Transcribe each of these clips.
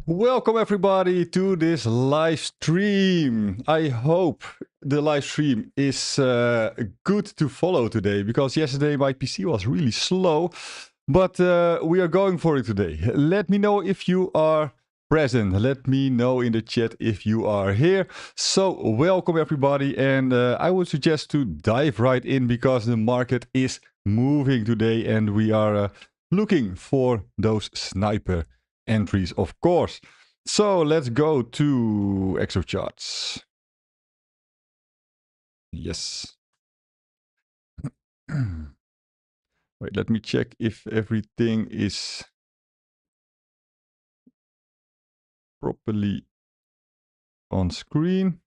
Welcome everybody to this live stream. I hope the live stream is good to follow today, because yesterday my PC was really slow, but we are going for it today. Let me know if you are present. Let me know in the chat if you are here. So welcome everybody, and I would suggest to dive right in, because the market is moving today and we are looking for those sniper entries, of course. So let's go to Exo charts. Yes. Wait, let me check if everything is properly on screen.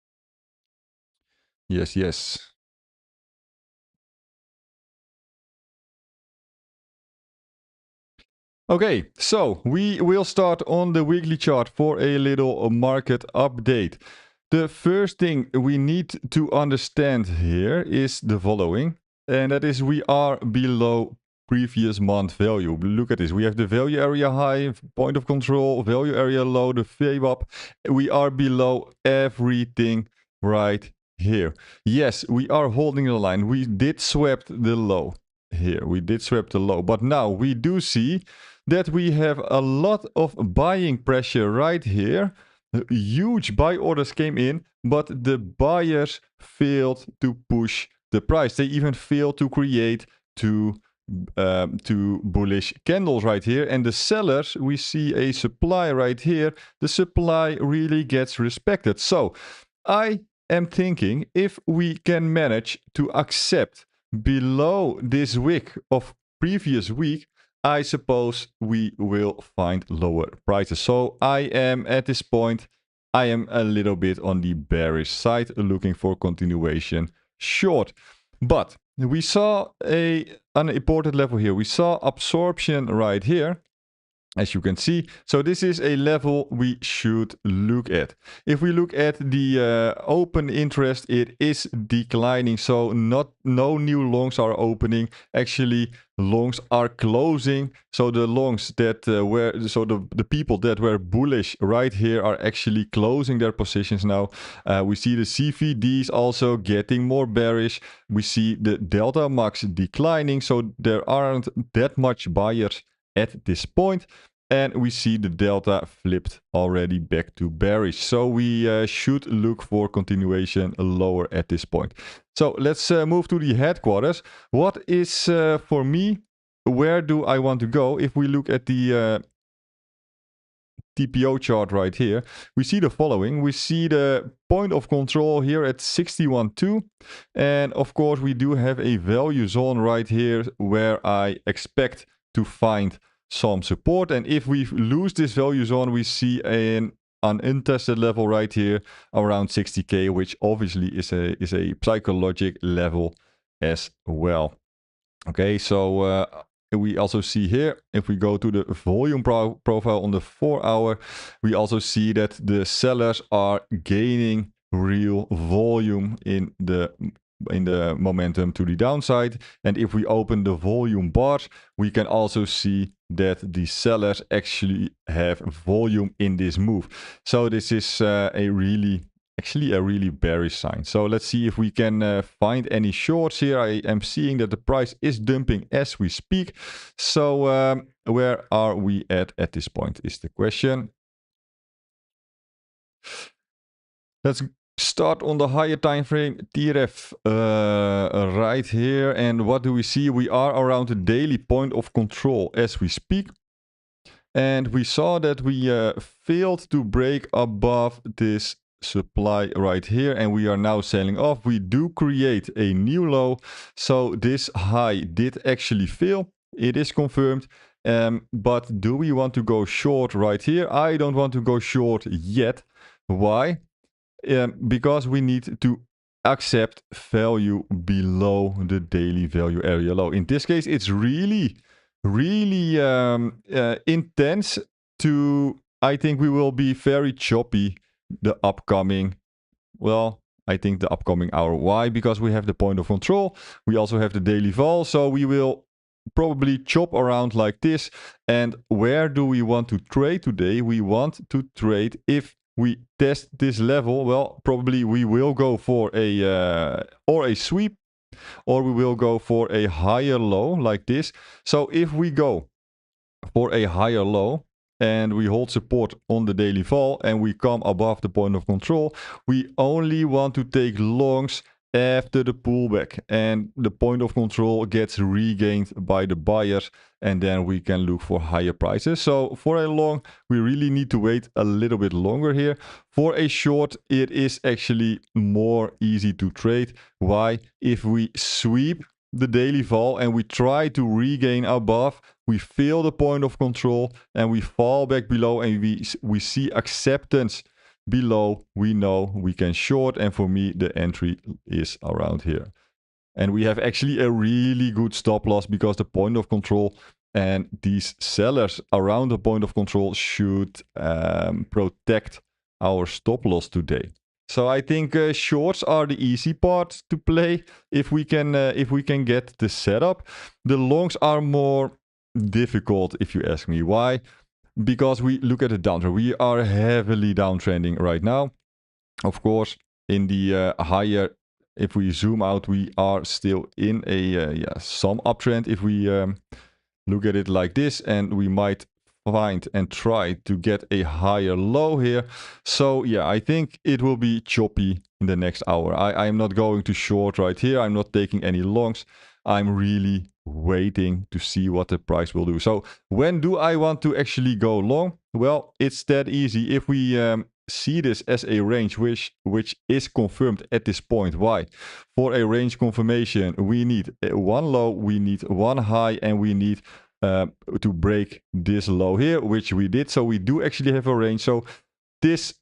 Yes, yes. Okay, so we will start on the weekly chart for a little market update. The first thing we need to understand here is the following, and that is we are below previous month value. Look at this. We have the value area high, point of control, value area low, the VWAP. We are below everything right here. Yes, we are holding the line. We did swept the low here. We did swap the low, but now we do see that we have a lot of buying pressure right here. Huge buy orders came in, but the buyers failed to push the price. They even failed to create two bullish candles right here. And the sellers, we see a supply right here. The supply really gets respected. So I am thinking, if we can manage to accept below this wick of previous week, I suppose we will find lower prices. So I am at this point, I am a little bit on the bearish side, looking for continuation short. But we saw an important level here. We saw absorption right here, as you can see. So this is a level we should look at. If we look at the open interest, it is declining. So no new longs are opening. Actually, longs are closing. So the longs that the people that were bullish right here are actually closing their positions now. We see the CVDs also getting more bearish. We see the Delta Max declining. So there aren't that much buyers at this point, and we see the delta flipped already back to bearish. So we should look for continuation lower at this point. So let's move to the headquarters. What is for me, where do I want to go? If we look at the TPO chart right here, we see the following. We see the point of control here at 61.2, and of course we do have a value zone right here where I expect to find some support. And if we lose this value zone, we see an untested level right here around 60k, which obviously is a psychological level as well. Okay, so we also see here, if we go to the volume profile on the 4-hour, we also see that the sellers are gaining real volume in the momentum to the downside. And if we open the volume bars, we can also see that the sellers actually have volume in this move. So this is a really bearish sign. So let's see if we can find any shorts here. I am seeing that the price is dumping as we speak. So where are we at this point is the question. Let's start on the higher time frame, TRF right here. And what do we see? We are around the daily point of control as we speak. And we saw that we failed to break above this supply right here, and we are now selling off. We do create a new low. So this high did actually fail. It is confirmed. But do we want to go short right here? I don't want to go short yet. Why? Because we need to accept value below the daily value area low. In this case, it's really intense to, I think we will be very choppy the upcoming, well, I think the upcoming hour. Why? Because we have the point of control. We also have the daily vol. So we will probably chop around like this. And where do we want to trade today? We want to trade if we test this level. Well, probably we will go for a sweep, or we will go for a higher low like this. So if we go for a higher low and we hold support on the daily vol and we come above the point of control, we only want to take longs after the pullback and the point of control gets regained by the buyers, and then we can look for higher prices. So for a long, we really need to wait a little bit longer here. For a short, it is actually more easy to trade. Why? If we sweep the daily vol and we try to regain above, we feel the point of control and we fall back below and we see acceptance below, we know we can short, and for me the entry is around here. And we have actually a really good stop loss because the point of control and these sellers around the point of control should protect our stop loss today. So I think shorts are the easy part to play if we can get the setup. The longs are more difficult if you ask me. Why? Because we look at the downtrend. We are heavily downtrending right now. Of course, in the higher, if we zoom out, we are still in a some uptrend. If we look at it like this, and we might find and try to get a higher low here. So yeah, I think it will be choppy in the next hour. I'm not going to short right here. I'm not taking any longs. I'm really waiting to see what the price will do. So when do I want to actually go long? Well, it's that easy. If we see this as a range which is confirmed at this point. Why? For a range confirmation, we need one low, we need one high, and we need to break this low here, which we did. So we do actually have a range. So this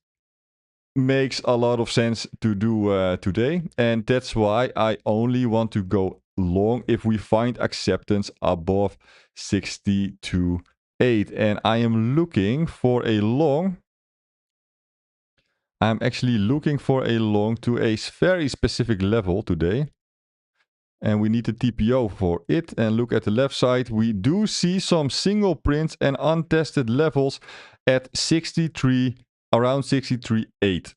makes a lot of sense to do today, and that's why I only want to go long if we find acceptance above 62.8. And I am looking for a long. I'm actually looking for a long to a very specific level today. And we need the TPO for it. And look at the left side. We do see some single prints and untested levels at 63, around 63.8.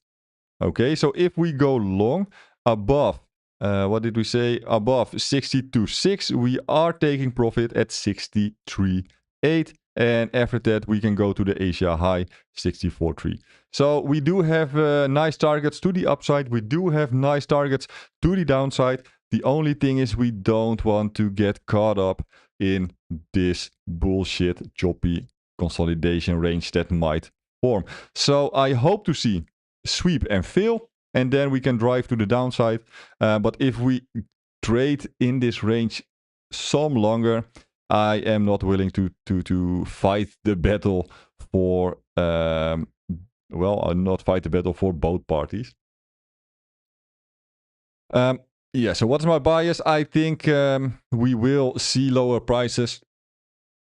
Okay, so if we go long above, what did we say? Above 62.6, we are taking profit at 63.8. And after that, we can go to the Asia high, 64.3. So we do have nice targets to the upside. We do have nice targets to the downside. The only thing is we don't want to get caught up in this bullshit choppy consolidation range that might form. So I hope to see sweep and fail, and then we can drive to the downside. But if we trade in this range some longer, I am not willing to fight the battle for, not fight the battle for both parties. Yeah, so what's my bias? I think we will see lower prices,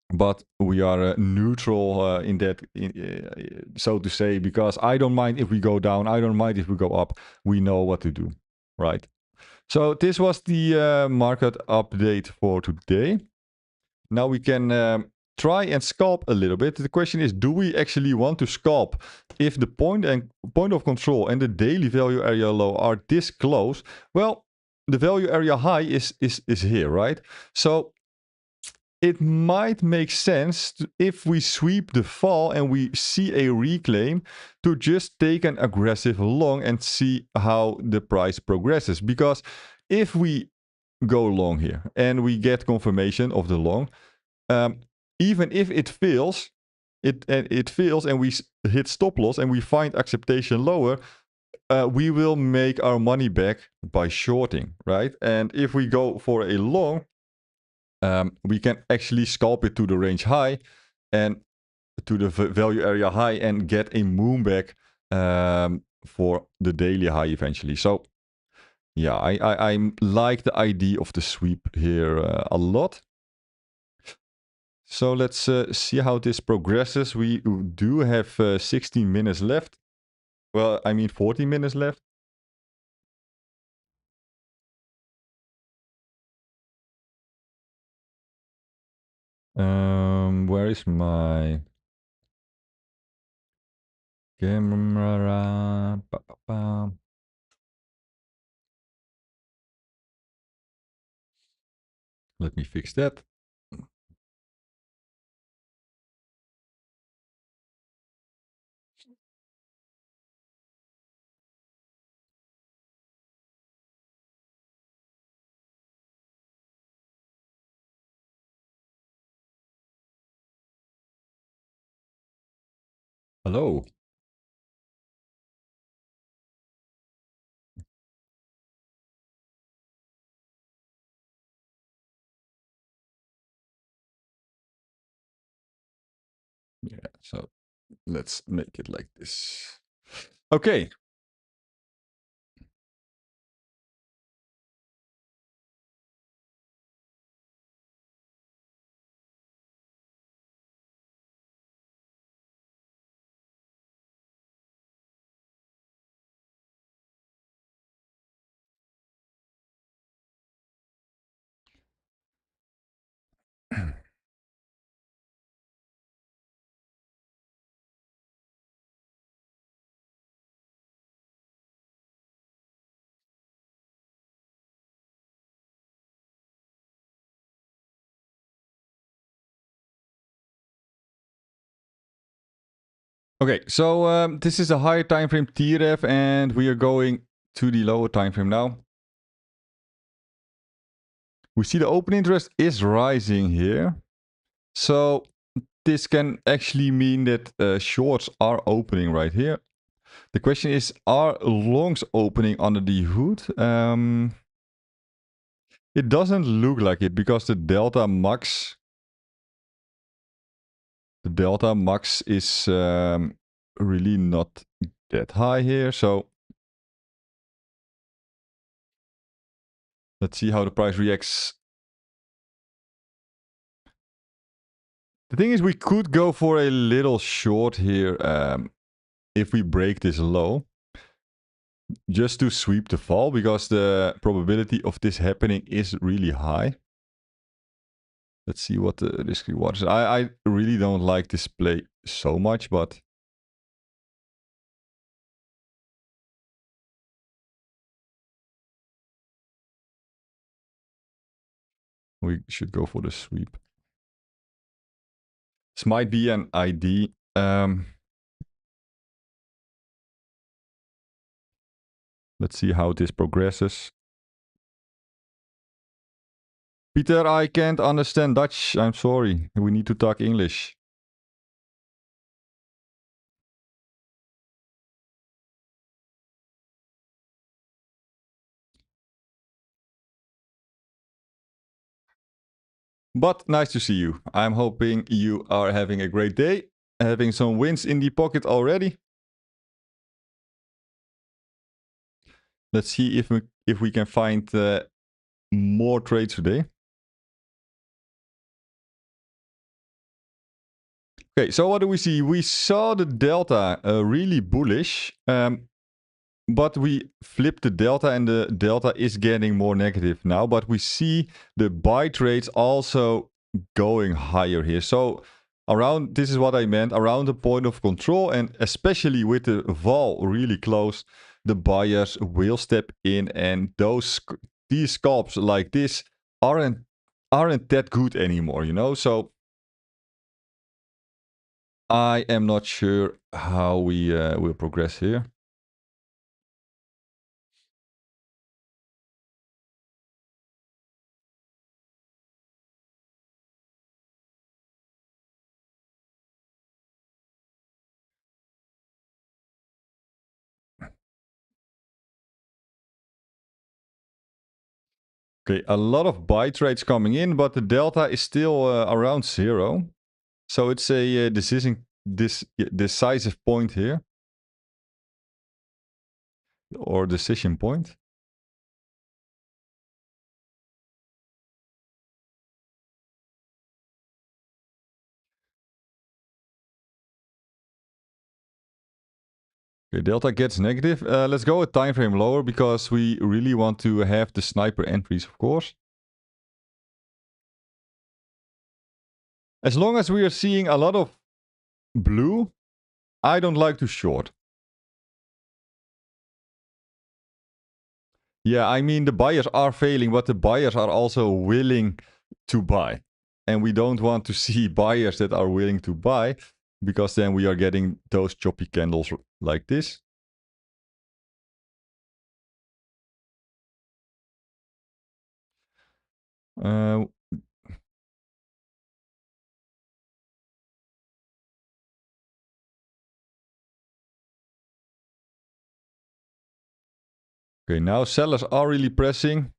but we are neutral in that, so to say, because I don't mind if we go down. I don't mind if we go up. We know what to do, right? So this was the market update for today. Now we can try and scalp a little bit. The question is, do we actually want to scalp if the point of control and the daily value area low are this close? Well, the value area high is here, right? So it might make sense if we sweep the fall and we see a reclaim to just take an aggressive long and see how the price progresses. Because if we go long here and we get confirmation of the long, even if it fails, it fails and we hit stop loss and we find acceptation lower, we will make our money back by shorting, right? And if we go for a long, we can actually scalp it to the range high and to the value area high and get a moon back for the daily high eventually. So Yeah, I like the idea of the sweep here a lot. So let's see how this progresses. We do have 16 minutes left. Well, I mean 14 minutes left. Where is my camera? Ba, ba, ba. Let me fix that. Hello. Yeah, so let's make it like this. Okay. Okay, so this is a higher time frame TREF, and we are going to the lower time frame now. We see the open interest is rising here. So this can actually mean that shorts are opening right here. The question is, are longs opening under the hood? It doesn't look like it because the delta max is really not that high here. So let's see how the price reacts. The thing is, we could go for a little short here if we break this low, just to sweep the fall, because the probability of this happening is really high. Let's see what the risk reward is. I really don't like this play so much, but we should go for the sweep. This might be an ID. Let's see how this progresses. Peter, I can't understand Dutch. I'm sorry. We need to talk English. But nice to see you. I'm hoping you are having a great day, having some wins in the pocket already. Let's see if we can find more trades today. Okay, so what do we see? We saw the delta really bullish, but we flipped the delta, and the delta is getting more negative now. But we see the buy trades also going higher here. So around, this is what I meant, around the point of control, and especially with the vol really close, the buyers will step in, and these scalps like this aren't that good anymore, you know? So I am not sure how we will progress here. Okay, a lot of buy trades coming in, but the delta is still around 0. So it's a decisive point here. Or decision point. Okay, delta gets negative. Let's go a time frame lower because we really want to have the sniper entries, of course. As long as we are seeing a lot of blue, I don't like to short. Yeah, I mean, the buyers are failing, but the buyers are also willing to buy. And we don't want to see buyers that are willing to buy, because then we are getting those choppy candles like this. Okay, now sellers are really pressing.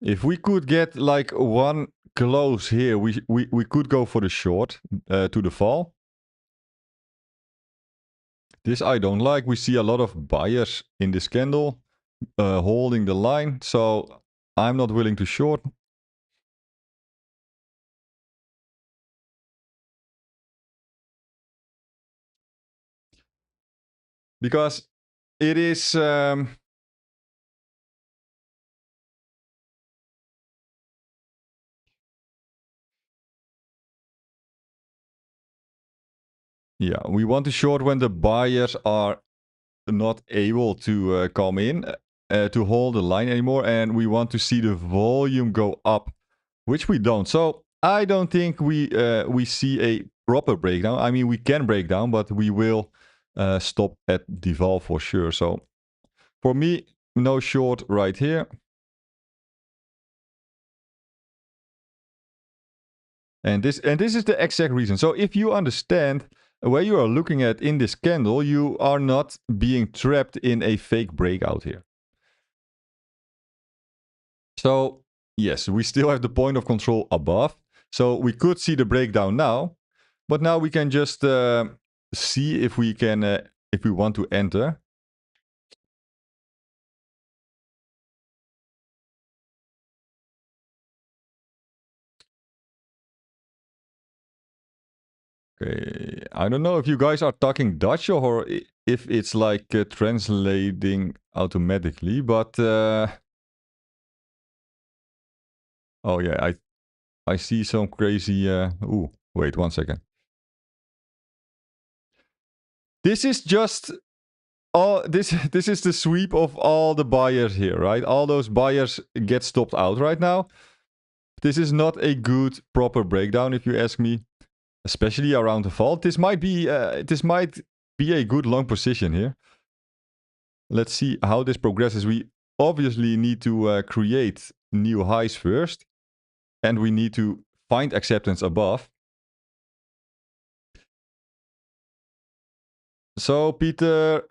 If we could get like one close here, we could go for the short to the fall. This I don't like. We see a lot of buyers in this candle holding the line, so I'm not willing to short. Because it is... yeah, we want to short when the buyers are not able to come in to hold the line anymore, and we want to see the volume go up, which we don't. So I don't think we see a proper breakdown. I mean, we can break down, but we will stop at the vol for sure. So for me, no short right here. And this is the exact reason. So if you understand where you are looking at in this candle, you are not being trapped in a fake breakout here. So yes, we still have the point of control above. So we could see the breakdown now, but now we can just see if we can, if we want to enter. Okay, I don't know if you guys are talking Dutch or if it's like translating automatically, but oh yeah, I see some crazy. Ooh, wait 1 second. This is just all this. This is the sweep of all the buyers here, right? All those buyers get stopped out right now. This is not a good proper breakdown, if you ask me, especially around the fall. This might be a good long position here. Let's see how this progresses. We obviously need to create new highs first, and we need to find acceptance above. So, Peter,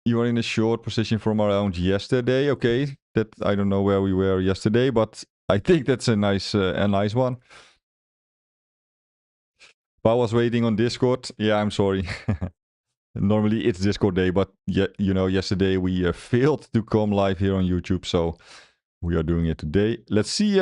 you are in a short position from around yesterday. Okay, that I don't know where we were yesterday, but I think that's a nice one. I was waiting on Discord. Yeah, I'm sorry. Normally it's Discord day, but you know, yesterday we failed to come live here on YouTube, so we are doing it today. Let's see.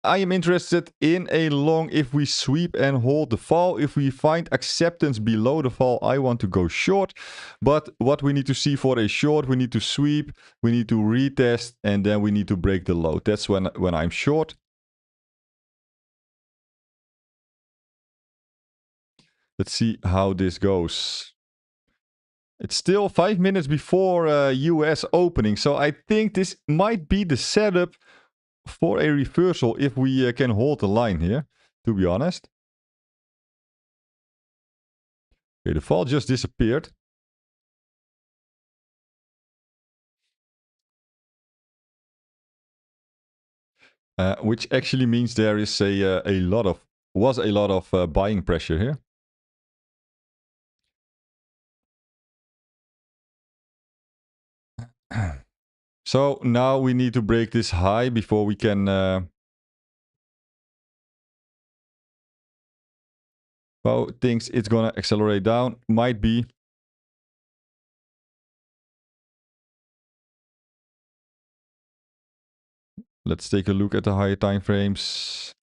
I am interested in a long if we sweep and hold the fall. If we find acceptance below the fall, I want to go short. But what we need to see for a short, we need to sweep, we need to retest, and then we need to break the low. That's when I'm short. Let's see how this goes. It's still 5 minutes before US opening, so I think this might be the setup for a reversal if we can hold the line here, to be honest. Okay, the fall just disappeared. Which actually means there is a lot of buying pressure here. So now we need to break this high before we can... well, thinks it's gonna accelerate down. Might be. Let's take a look at the higher time frames.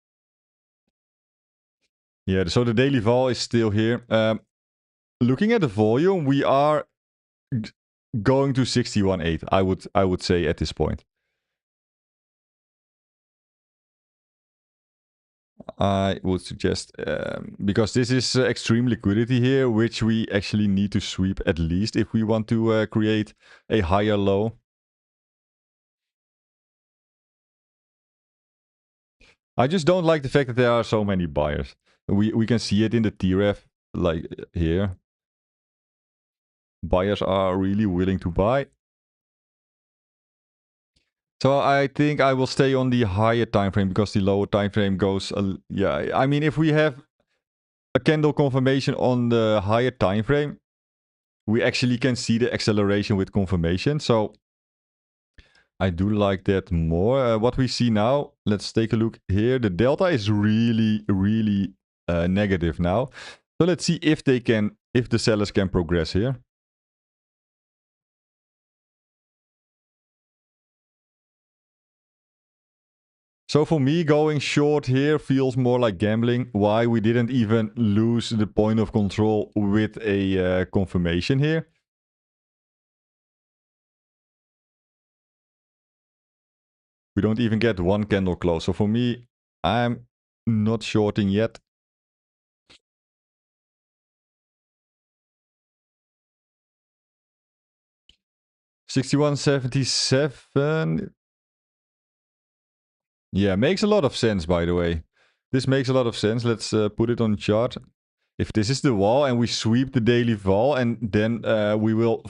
Yeah, so the daily vol is still here. Looking at the volume, we are going to 61.8. I would say at this point. I would suggest because this is extreme liquidity here, which we actually need to sweep at least if we want to create a higher low. I just don't like the fact that there are so many buyers. We can see it in the TREF, like here. Buyers are really willing to buy. So I think I will stay on the higher time frame because the lower time frame goes. Yeah, I mean, if we have a candle confirmation on the higher time frame, we actually can see the acceleration with confirmation. So I do like that more. What we see now, let's take a look here. The delta is really, really negative now. So let's see if the sellers can progress here. So for me, going short here feels more like gambling. Why we didn't even lose the point of control with a confirmation here. We don't even get one candle close. So for me, I'm not shorting yet. 61.77. Yeah, makes a lot of sense, by the way. This makes a lot of sense. Let's put it on chart. If this is the wall and we sweep the daily fall, and then we will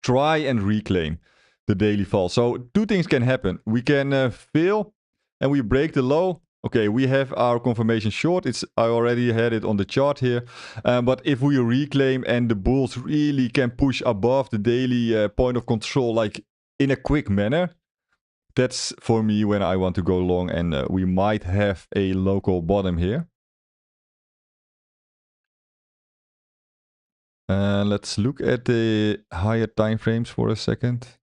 try and reclaim the daily fall. So two things can happen. We can fail and we break the low. Okay, we have our confirmation short. I already had it on the chart here. But if we reclaim and the bulls really can push above the daily point of control, like in a quick manner, that's for me when I want to go long, and we might have a local bottom here. Let's look at the higher time frames for a second.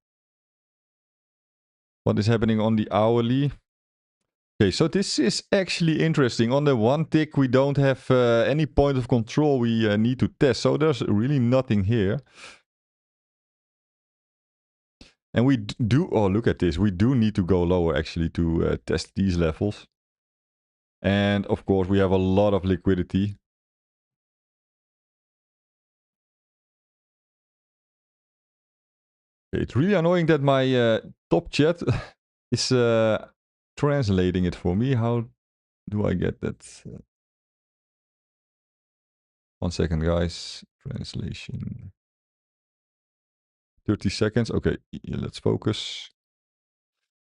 What is happening on the hourly? Okay, so this is actually interesting. On the one tick, we don't have any point of control we need to test. So there's really nothing here. And we do, oh, look at this. We do need to go lower actually to test these levels. And of course, we have a lot of liquidity. It's really annoying that my top chat is translating it for me. How do I get that? 1 second, guys. Translation. 30 seconds. Okay, let's focus.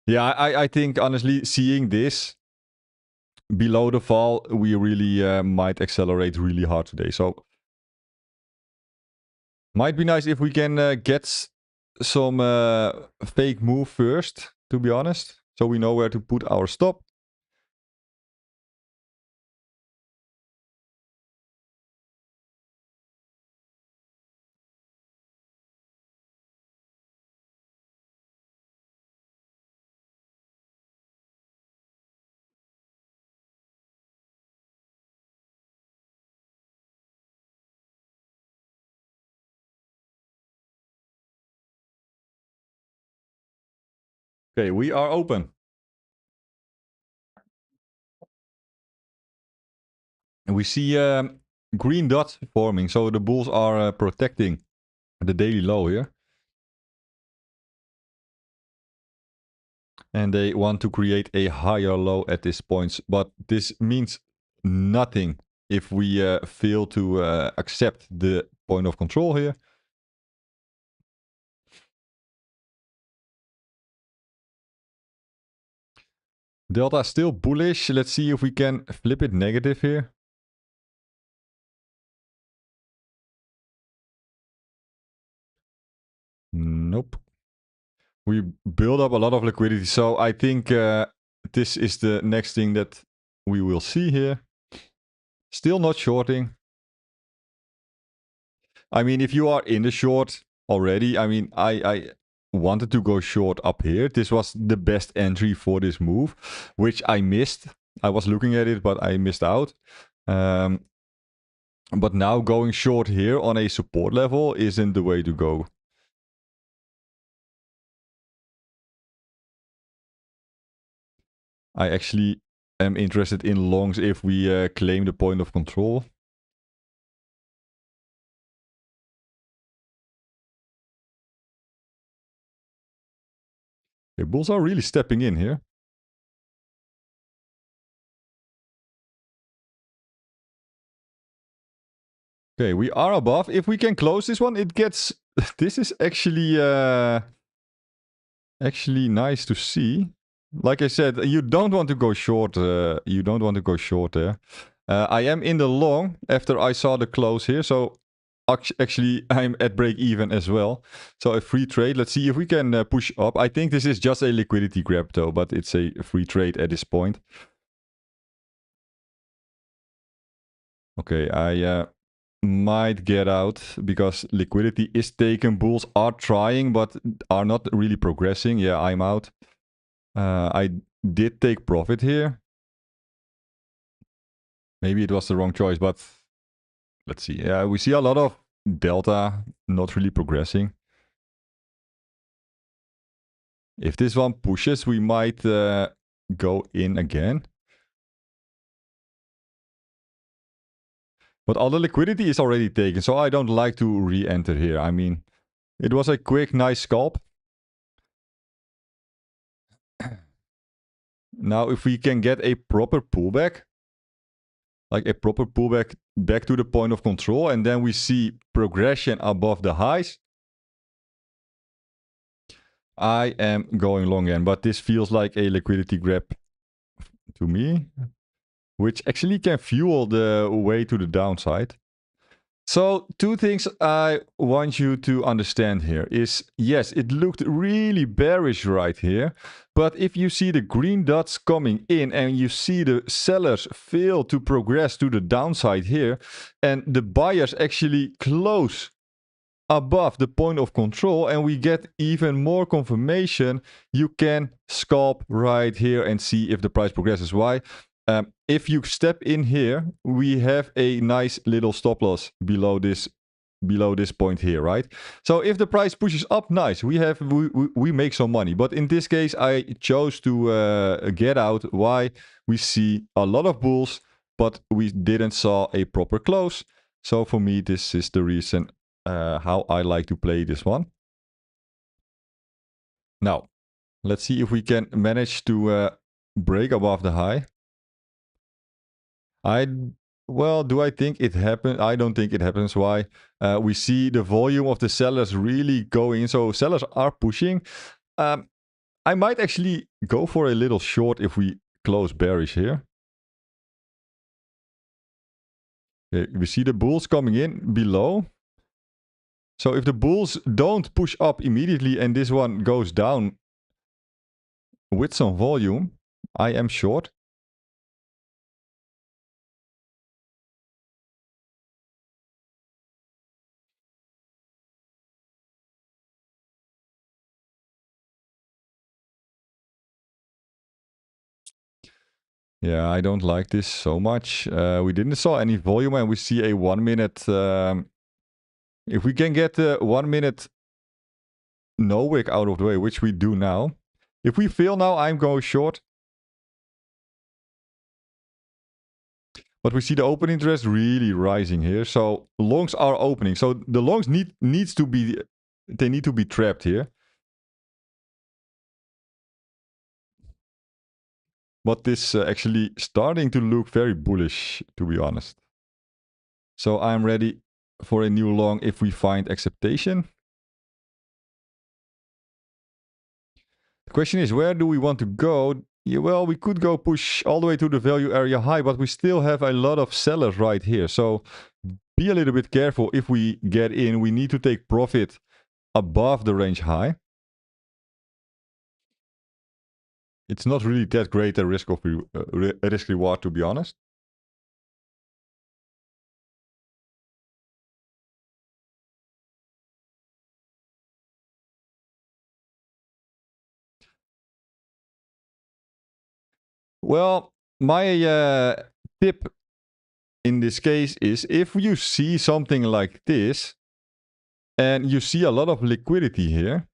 Yeah, I think honestly, seeing this below the fall, we really might accelerate really hard today. So might be nice if we can get some fake move first, to be honest. So we know where to put our stop. Okay, we are open. And we see green dots forming. So the bulls are protecting the daily low here. And they want to create a higher low at this point. But this means nothing if we fail to accept the point of control here. Delta is still bullish. Let's see if we can flip it negative here. Nope. We build up a lot of liquidity. So I think this is the next thing that we will see here. Still not shorting. I mean, if you are in the short already, I mean, I wanted to go short up here. This was the best entry for this move, which I missed. I was looking at it, but I missed out. But now going short here on a support level isn't the way to go. I actually am interested in longs if we claim the point of control. Okay, bulls are really stepping in here. Okay, we are above. If we can close this one, it gets... This is actually nice to see. Like I said, you don't want to go short. You don't want to go short there. I am in the long after I saw the close here. So actually, I'm at break even as well. So a free trade. Let's see if we can push up. I think this is just a liquidity grab though, but it's a free trade at this point. Okay, I might get out because liquidity is taken. Bulls are trying, but are not really progressing. Yeah, I'm out. I did take profit here. Maybe it was the wrong choice, but let's see. Yeah, we see a lot of delta not really progressing. If this one pushes, we might go in again. But all the liquidity is already taken, so I don't like to re-enter here. I mean, it was a quick, nice scalp. Now, if we can get a proper pullback, like a proper pullback back to the point of control, and then we see progression above the highs, I am going long again. But this feels like a liquidity grab to me, which actually can fuel the way to the downside. So two things I want you to understand here is, yes, it looked really bearish right here. But if you see the green dots coming in and you see the sellers fail to progress to the downside here, and the buyers actually close above the point of control and we get even more confirmation, you can scalp right here and see if the price progresses. Why? If you step in here, we have a nice little stop loss below this point here, right? So if the price pushes up, nice, we make some money. But in this case, I chose to get out. Why? We see a lot of bulls, but we didn't saw a proper close. So for me, this is the reason how I like to play this one. Now, let's see if we can manage to break above the high. Well, do I think it happens? I don't think it happens. Why? We see the volume of the sellers really going. So sellers are pushing. I might actually go for a little short if we close bearish here. Okay, we see the bulls coming in below. So if the bulls don't push up immediately and this one goes down with some volume, I am short. Yeah, I don't like this so much. We didn't saw any volume and we see a 1 minute. If we can get the 1 minute no wick out of the way, which we do now. If we fail now, I'm going short. But we see the open interest really rising here. So longs are opening. So the longs needs to be, they need to be trapped here. But this actually starting to look very bullish, to be honest. So I'm ready for a new long if we find acceptation. The question is, where do we want to go? Yeah, well, we could go push all the way to the value area high, but we still have a lot of sellers right here. So be a little bit careful if we get in. We need to take profit above the range high. It's not really that great a risk reward, to be honest. Well, my tip in this case is if you see something like this and you see a lot of liquidity here,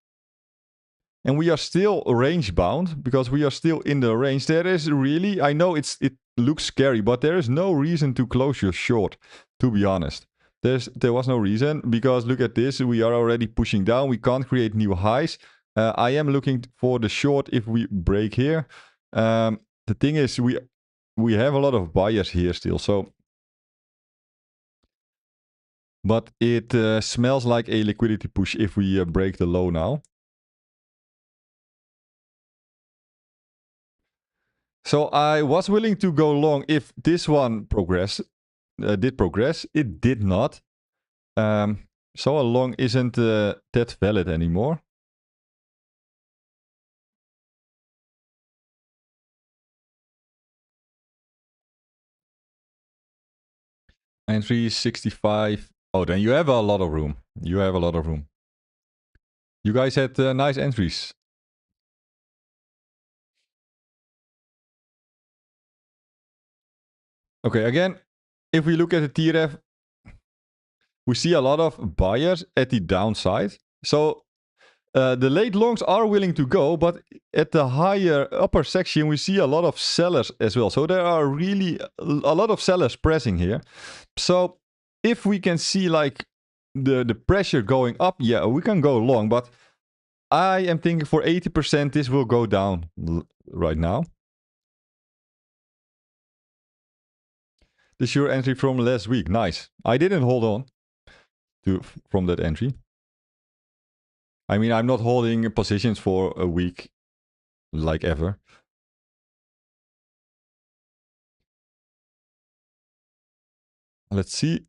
and we are still range bound because we are still in the range, there is really, I know it looks scary, but there is no reason to close your short, to be honest. There was no reason, because look at this, we are already pushing down, we can't create new highs. I am looking for the short if we break here. The thing is, we have a lot of buyers here still, so but it smells like a liquidity push if we break the low now. So I was willing to go long if this one did progress. It did not. So a long isn't that valid anymore. Entry 65. Oh, then you have a lot of room. You have a lot of room. You guys had nice entries. Okay, again, if we look at the TRF, we see a lot of buyers at the downside. So the late longs are willing to go, but at the higher upper section, we see a lot of sellers as well. So there are really a lot of sellers pressing here. So if we can see like the pressure going up, yeah, we can go long. But I am thinking for 80%, this will go down right now. This is your entry from last week. Nice. I didn't hold on from that entry. I mean, I'm not holding positions for a week like ever. Let's see.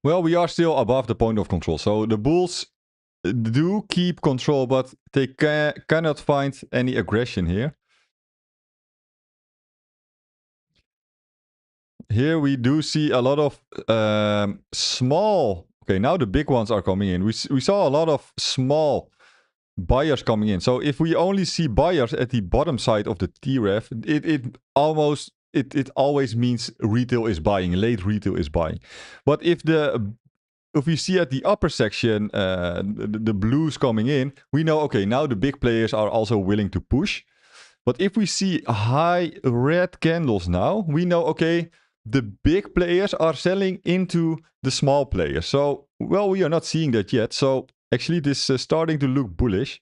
Well, we are still above the point of control. So the bulls do keep control, but they cannot find any aggression here. Here we do see a lot of small... Okay, now the big ones are coming in. We saw a lot of small buyers coming in. So if we only see buyers at the bottom side of the TREF, it always means retail is buying, late retail is buying. But if we see at the upper section the blues coming in, we know, okay, now the big players are also willing to push. But if we see high red candles now, we know, okay, the big players are selling into the small players. So, well, we are not seeing that yet. So actually this is starting to look bullish.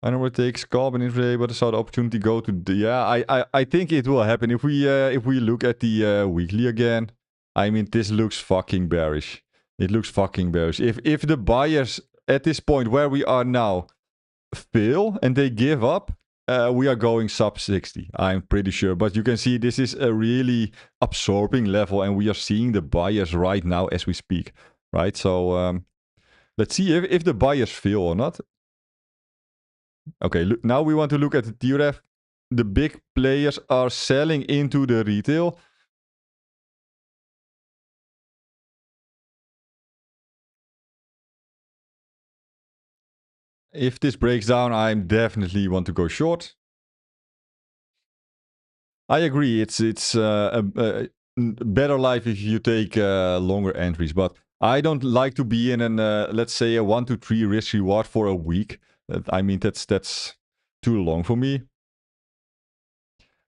I know it takes carbon intraday, but I saw the opportunity go to the... Yeah, I think it will happen. If we look at the weekly again, I mean, this looks fucking bearish. It looks fucking bearish. If the buyers at this point where we are now fail and they give up, we are going sub 60. I'm pretty sure. But you can see this is a really absorbing level, and we are seeing the buyers right now as we speak. Right? So let's see if the buyers fail or not. Okay, now we want to look at the TREF. The big players are selling into the retail. If this breaks down, I definitely want to go short. I agree. It's a better life if you take longer entries, but I don't like to be in an let's say a 1 to 3 risk reward for a week. I mean that's too long for me.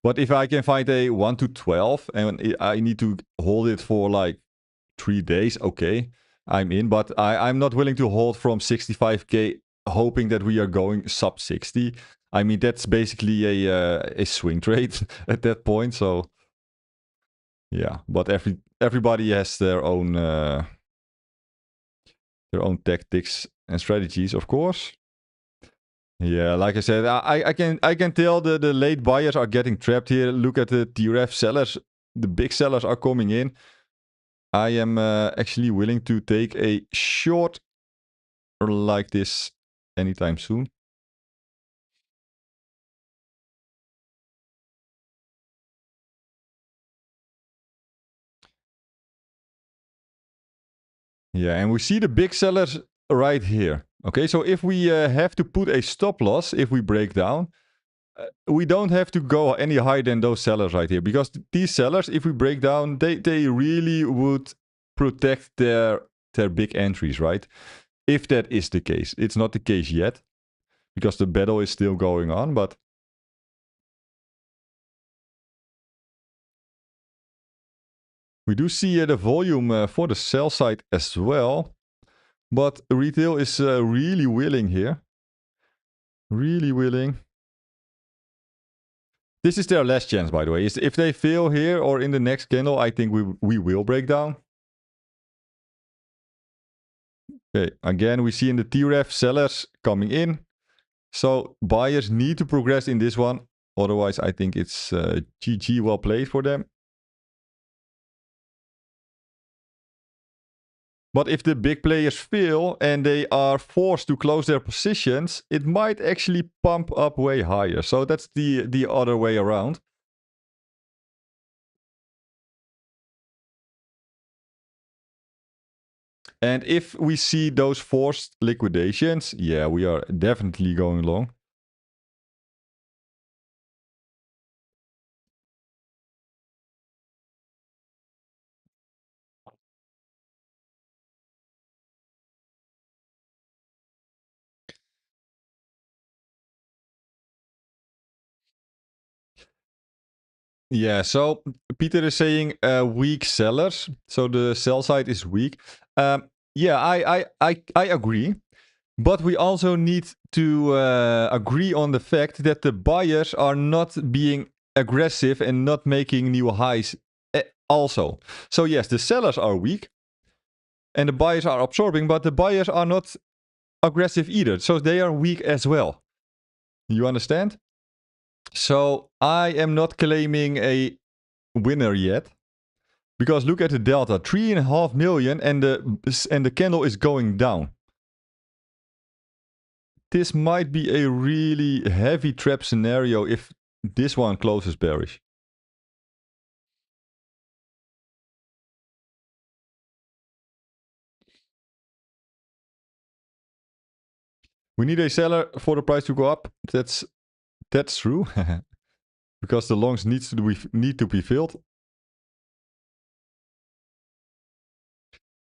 But if I can find a 1 to 12 and I need to hold it for like 3 days, okay, I'm in. But I'm not willing to hold from 65k hoping that we are going sub 60. I mean, that's basically a swing trade at that point. So, yeah. But everybody has their own tactics and strategies, of course. Yeah, like I said, I can tell the late buyers are getting trapped here. Look at the TREF sellers. The big sellers are coming in. I am actually willing to take a short like this anytime soon. Yeah, and we see the big sellers right here. Okay, so if we have to put a stop loss if we break down, we don't have to go any higher than those sellers right here. Because these sellers, if we break down, they really would protect their big entries, right? If that is the case. It's not the case yet. Because the battle is still going on, but... We do see the volume for the sell side as well. But retail is really willing here. Really willing. This is their last chance, by the way. If they fail here or in the next candle, I think we will break down. Okay, again, we see in the TREF sellers coming in. So buyers need to progress in this one. Otherwise, I think it's GG well played for them. But if the big players fail and they are forced to close their positions, it might actually pump up way higher. So that's the other way around. And if we see those forced liquidations, yeah, we are definitely going long. Yeah, so Peter is saying weak sellers. So the sell side is weak. Yeah, I agree. But we also need to agree on the fact that the buyers are not being aggressive and not making new highs also. So yes, the sellers are weak and the buyers are absorbing, but the buyers are not aggressive either. So they are weak as well. You understand? So I am not claiming a winner yet. Because look at the delta, 3.5 million and the candle is going down. This might be a really heavy trap scenario if this one closes bearish. We need a seller for the price to go up. That's true. Because the longs need to be filled.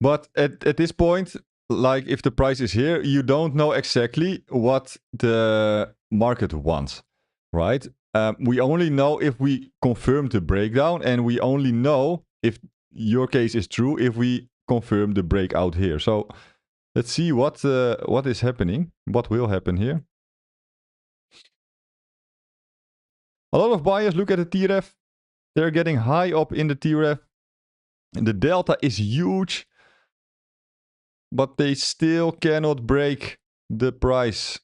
But at this point, like if the price is here, you don't know exactly what the market wants, right? We only know if we confirm the breakdown, and we only know if your case is true if we confirm the breakout here. So let's see what is happening, what will happen here. A lot of buyers look at the TREF. They're getting high up in the TREF. And the delta is huge. But they still cannot break the price.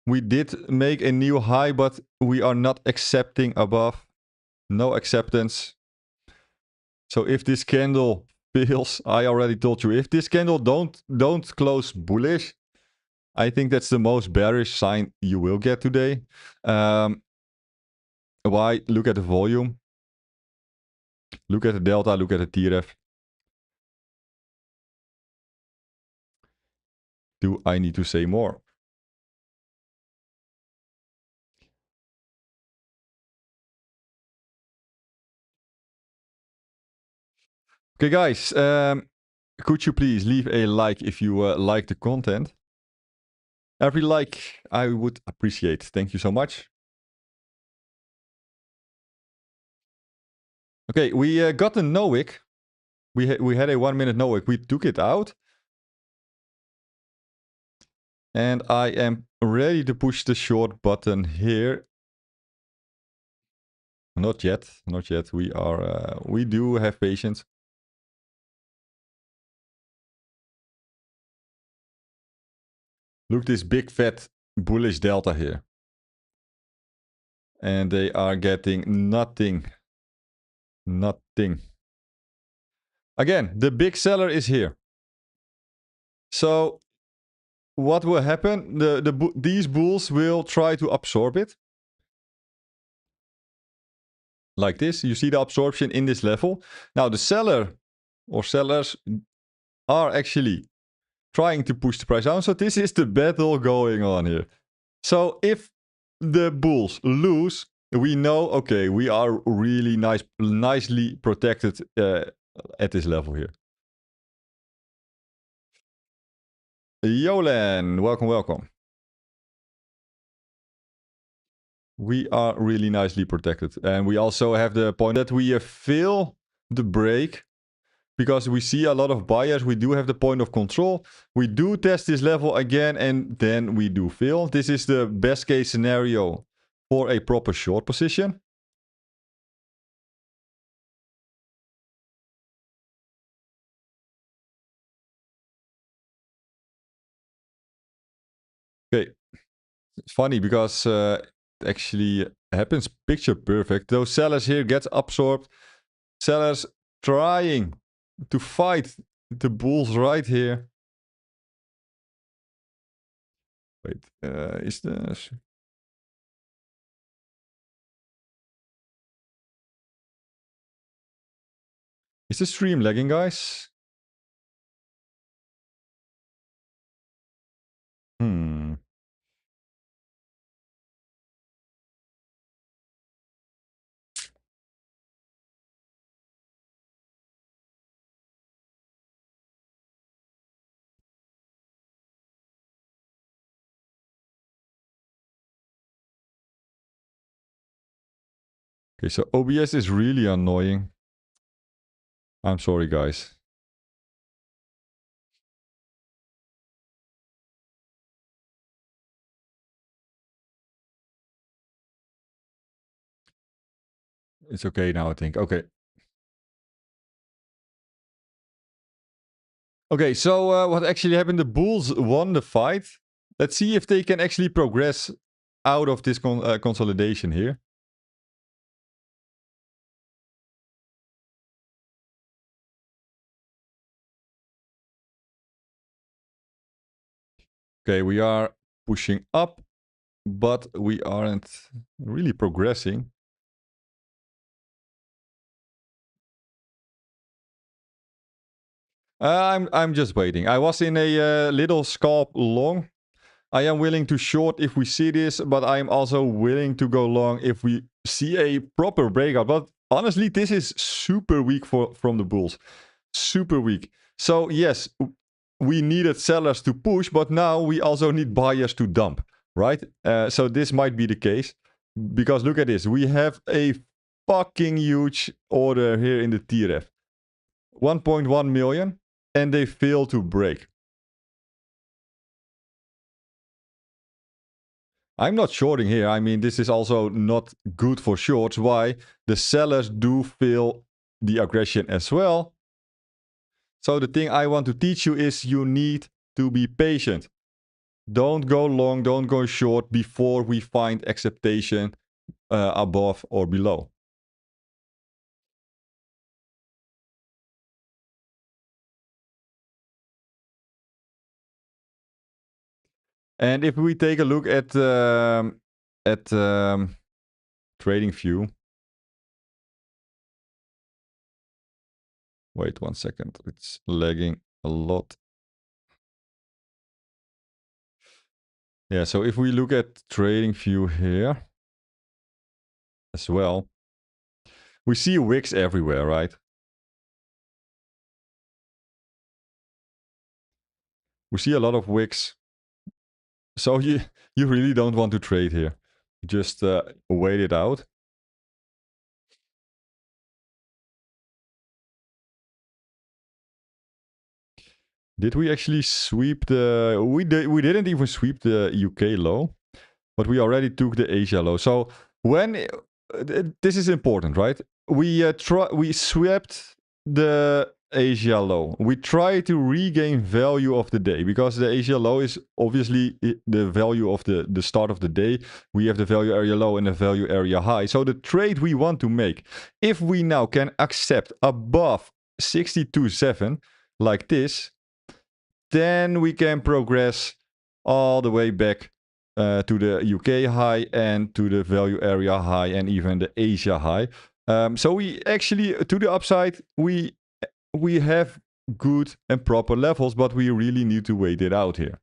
We did make a new high, but we are not accepting above. No acceptance. So if this candle fails, I already told you, if this candle don't close bullish, I think that's the most bearish sign you will get today. Why? Look at the volume. Look at the delta, look at the TREF. Do I need to say more? Okay, guys, could you please leave a like if you like the content? Every like I would appreciate. Thank you so much. Okay, we got a no wick. We had a 1 minute no wick. We took it out. And I am ready to push the short button here. Not yet. Not yet. We do have patience. Look, this big fat bullish delta here. And they are getting nothing. Nothing. Again, the big seller is here. So what will happen? These bulls will try to absorb it. Like this. You see the absorption in this level. Now the seller or sellers are actually trying to push the price down. So this is the battle going on here. So if the bulls lose, we know, okay, we are really nicely protected at this level here. Yolan, welcome. We are really nicely protected. And we also have the point that we fill the break because we see a lot of buyers. We do have the point of control. We do test this level again and then we do fill. This is the best case scenario for a proper short position. Okay, it's funny because it actually happens picture perfect. Those sellers here get absorbed. Sellers trying to fight the bulls right here. Wait, is this... Is the stream lagging, guys? Okay, so OBS is really annoying. I'm sorry, guys. It's okay now, I think. Okay. Okay, so what actually happened? The bulls won the fight. Let's see if they can actually progress out of this consolidation here. Okay, we are pushing up, but we aren't really progressing. I'm just waiting. I was in a little scalp long. I am willing to short if we see this, but I'm also willing to go long if we see a proper breakout. But honestly, this is super weak from the bulls. Super weak. So yes, we needed sellers to push, but now we also need buyers to dump, right? So this might be the case. Because look at this. We have a fucking huge order here in the TRF. 1.1 million. And they fail to break. I'm not shorting here. I mean, this is also not good for shorts. Why? The sellers do feel the aggression as well. So the thing I want to teach you is you need to be patient. Don't go long, don't go short before we find acceptation above or below. And if we take a look at trading view. Wait 1 second. It's lagging a lot. Yeah, so if we look at trading view here as well, we see wicks everywhere, right? We see a lot of wicks. So you really don't want to trade here. Just wait it out. Did we actually sweep the... We didn't even sweep the UK low, but we already took the Asia low. So when... this is important, right? We swept the Asia low. We try to regain value of the day because the Asia low is obviously the value of the start of the day. We have the value area low and the value area high. So the trade we want to make, if we now can accept above 62.7 like this, then we can progress all the way back to the UK high and to the value area high and even the Asia high. So we actually, to the upside, we have good and proper levels, but we really need to wait it out here.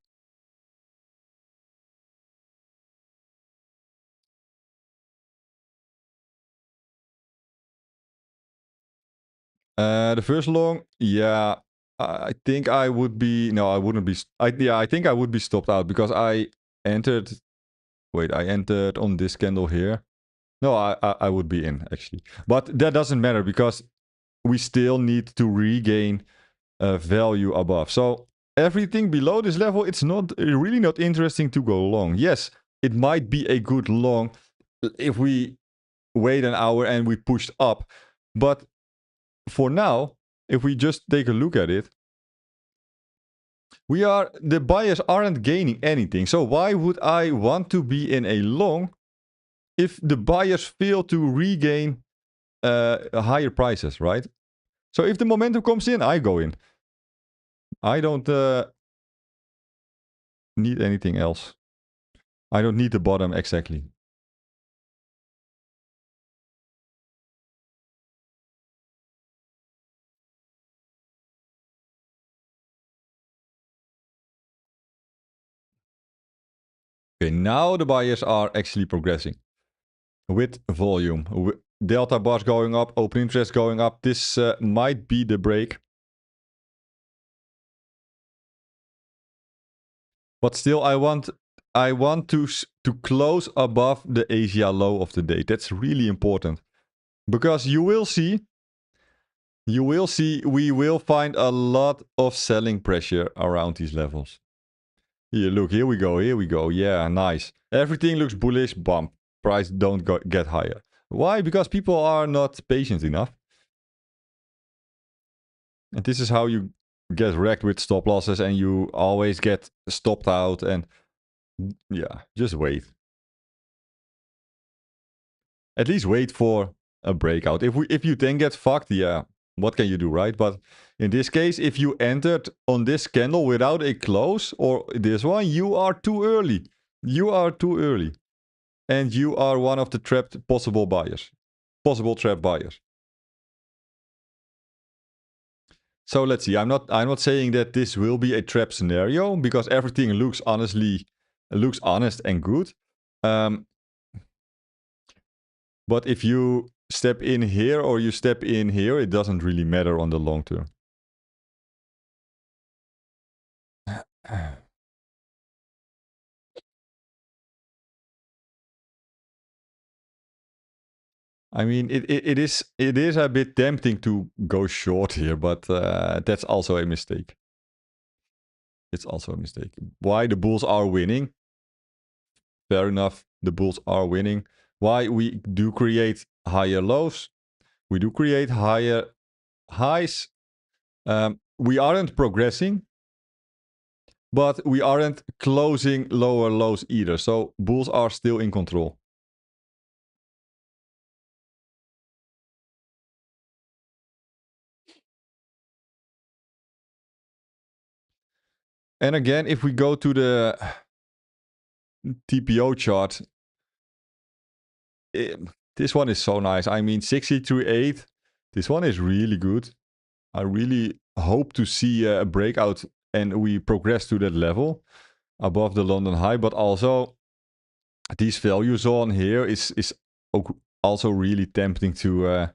The first long, yeah, I think I would be. No, I wouldn't be. I think I would be stopped out because I entered. Wait, I entered on this candle here. No, I would be in actually, but that doesn't matter because we still need to regain value above. So everything below this level, it's not really not interesting to go long. Yes, it might be a good long if we wait an hour and we pushed up, but for now, if we just take a look at it, the buyers aren't gaining anything. So why would I want to be in a long if the buyers fail to regain higher prices, right? So if the momentum comes in, I go in. I don't need anything else. I don't need the bottom exactly. Okay, now the buyers are actually progressing with volume. Delta bars going up, open interest going up. This might be the break. But still, I want to close above the Asia low of the day. That's really important because we will find a lot of selling pressure around these levels. Here, look, here we go. Yeah, nice. Everything looks bullish. Bump. Price don't get higher. Why? Because people are not patient enough. And this is how you get wrecked with stop losses and you always get stopped out. And yeah, just wait. At least wait for a breakout. If you then get fucked, yeah, what can you do, right? But in this case, if you entered on this candle without a close or this one, you are too early. You are too early. And you are one of the trapped possible buyers. Possible trap buyers. So let's see. I'm not saying that this will be a trap scenario because everything looks honest and good. But if you step in here or you step in here, it doesn't really matter on the long term. I mean, it is a bit tempting to go short here, but that's also a mistake. It's also a mistake. Why the bulls are winning? Fair enough, the bulls are winning. Why we do create higher lows? We do create higher highs. We aren't progressing, but we aren't closing lower lows either. So bulls are still in control. And again, if we go to the TPO chart, this one is so nice. I mean, 63.8. This one is really good. I really hope to see a breakout and we progress to that level above the London high. But also, these values on here is also really tempting to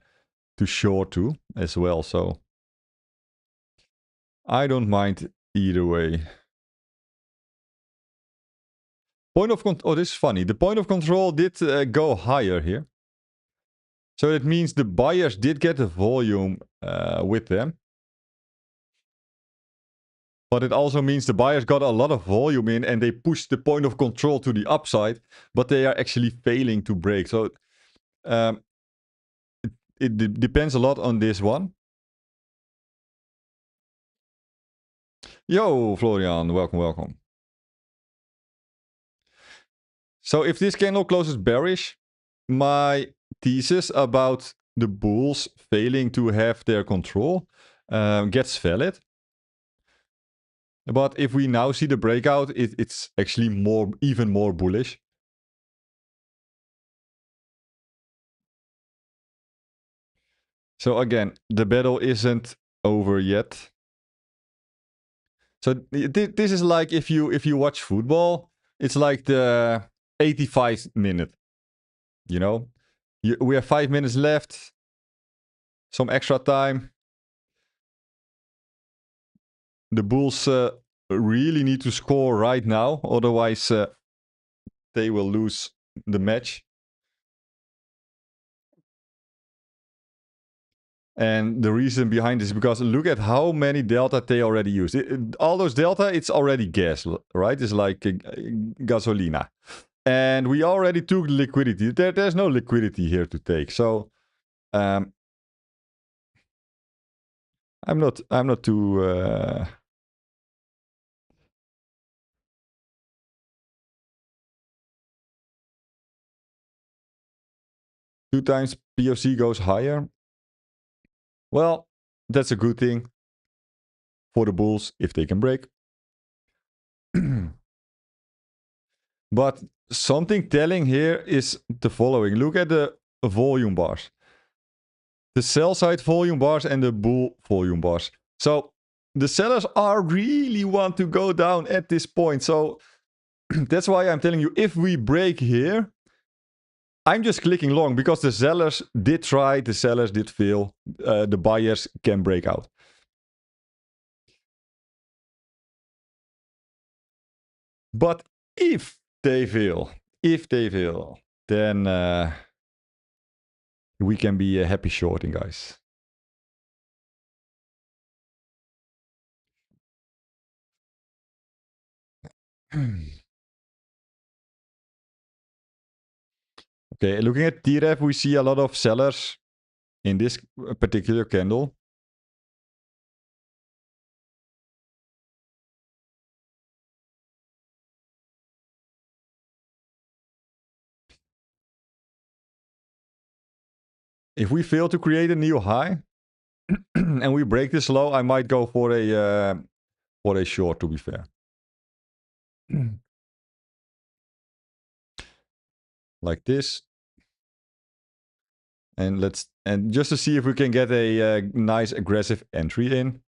short to as well. So I don't mind either way. Point of control. Oh, this is funny. The point of control did go higher here. So it means the buyers did get the volume with them. But it also means the buyers got a lot of volume in and they pushed the point of control to the upside, but they are actually failing to break. So it depends a lot on this one. Yo, Florian, welcome. So if this candle closes bearish, my thesis about the bulls failing to have their control gets valid. But if we now see the breakout, it's actually even more bullish. So again, the battle isn't over yet. So this is like if you watch football, it's like the 85th minute. You know, we have 5 minutes left, some extra time. The Bulls really need to score right now, otherwise they will lose the match. And the reason behind this is because look at how many delta they already used. All those delta, it's already gas, right? It's like gasolina. And we already took liquidity. There's no liquidity here to take. So I'm not too 2 times POC goes higher. Well, that's a good thing for the Bulls if they can break. But something telling here is the following. Look at the volume bars. The sell side volume bars and the bull volume bars. So the sellers are really want to go down at this point. So that's why I'm telling you, if we break here, I'm just clicking long because the sellers did try, the sellers did fail. The buyers can break out. But if they fail, then we can be a happy shorting, guys. Okay, looking at TREF, we see a lot of sellers in this particular candle. If we fail to create a new high and we break this low, I might go for a short, to be fair. Like this. And just to see if we can get a nice aggressive entry in.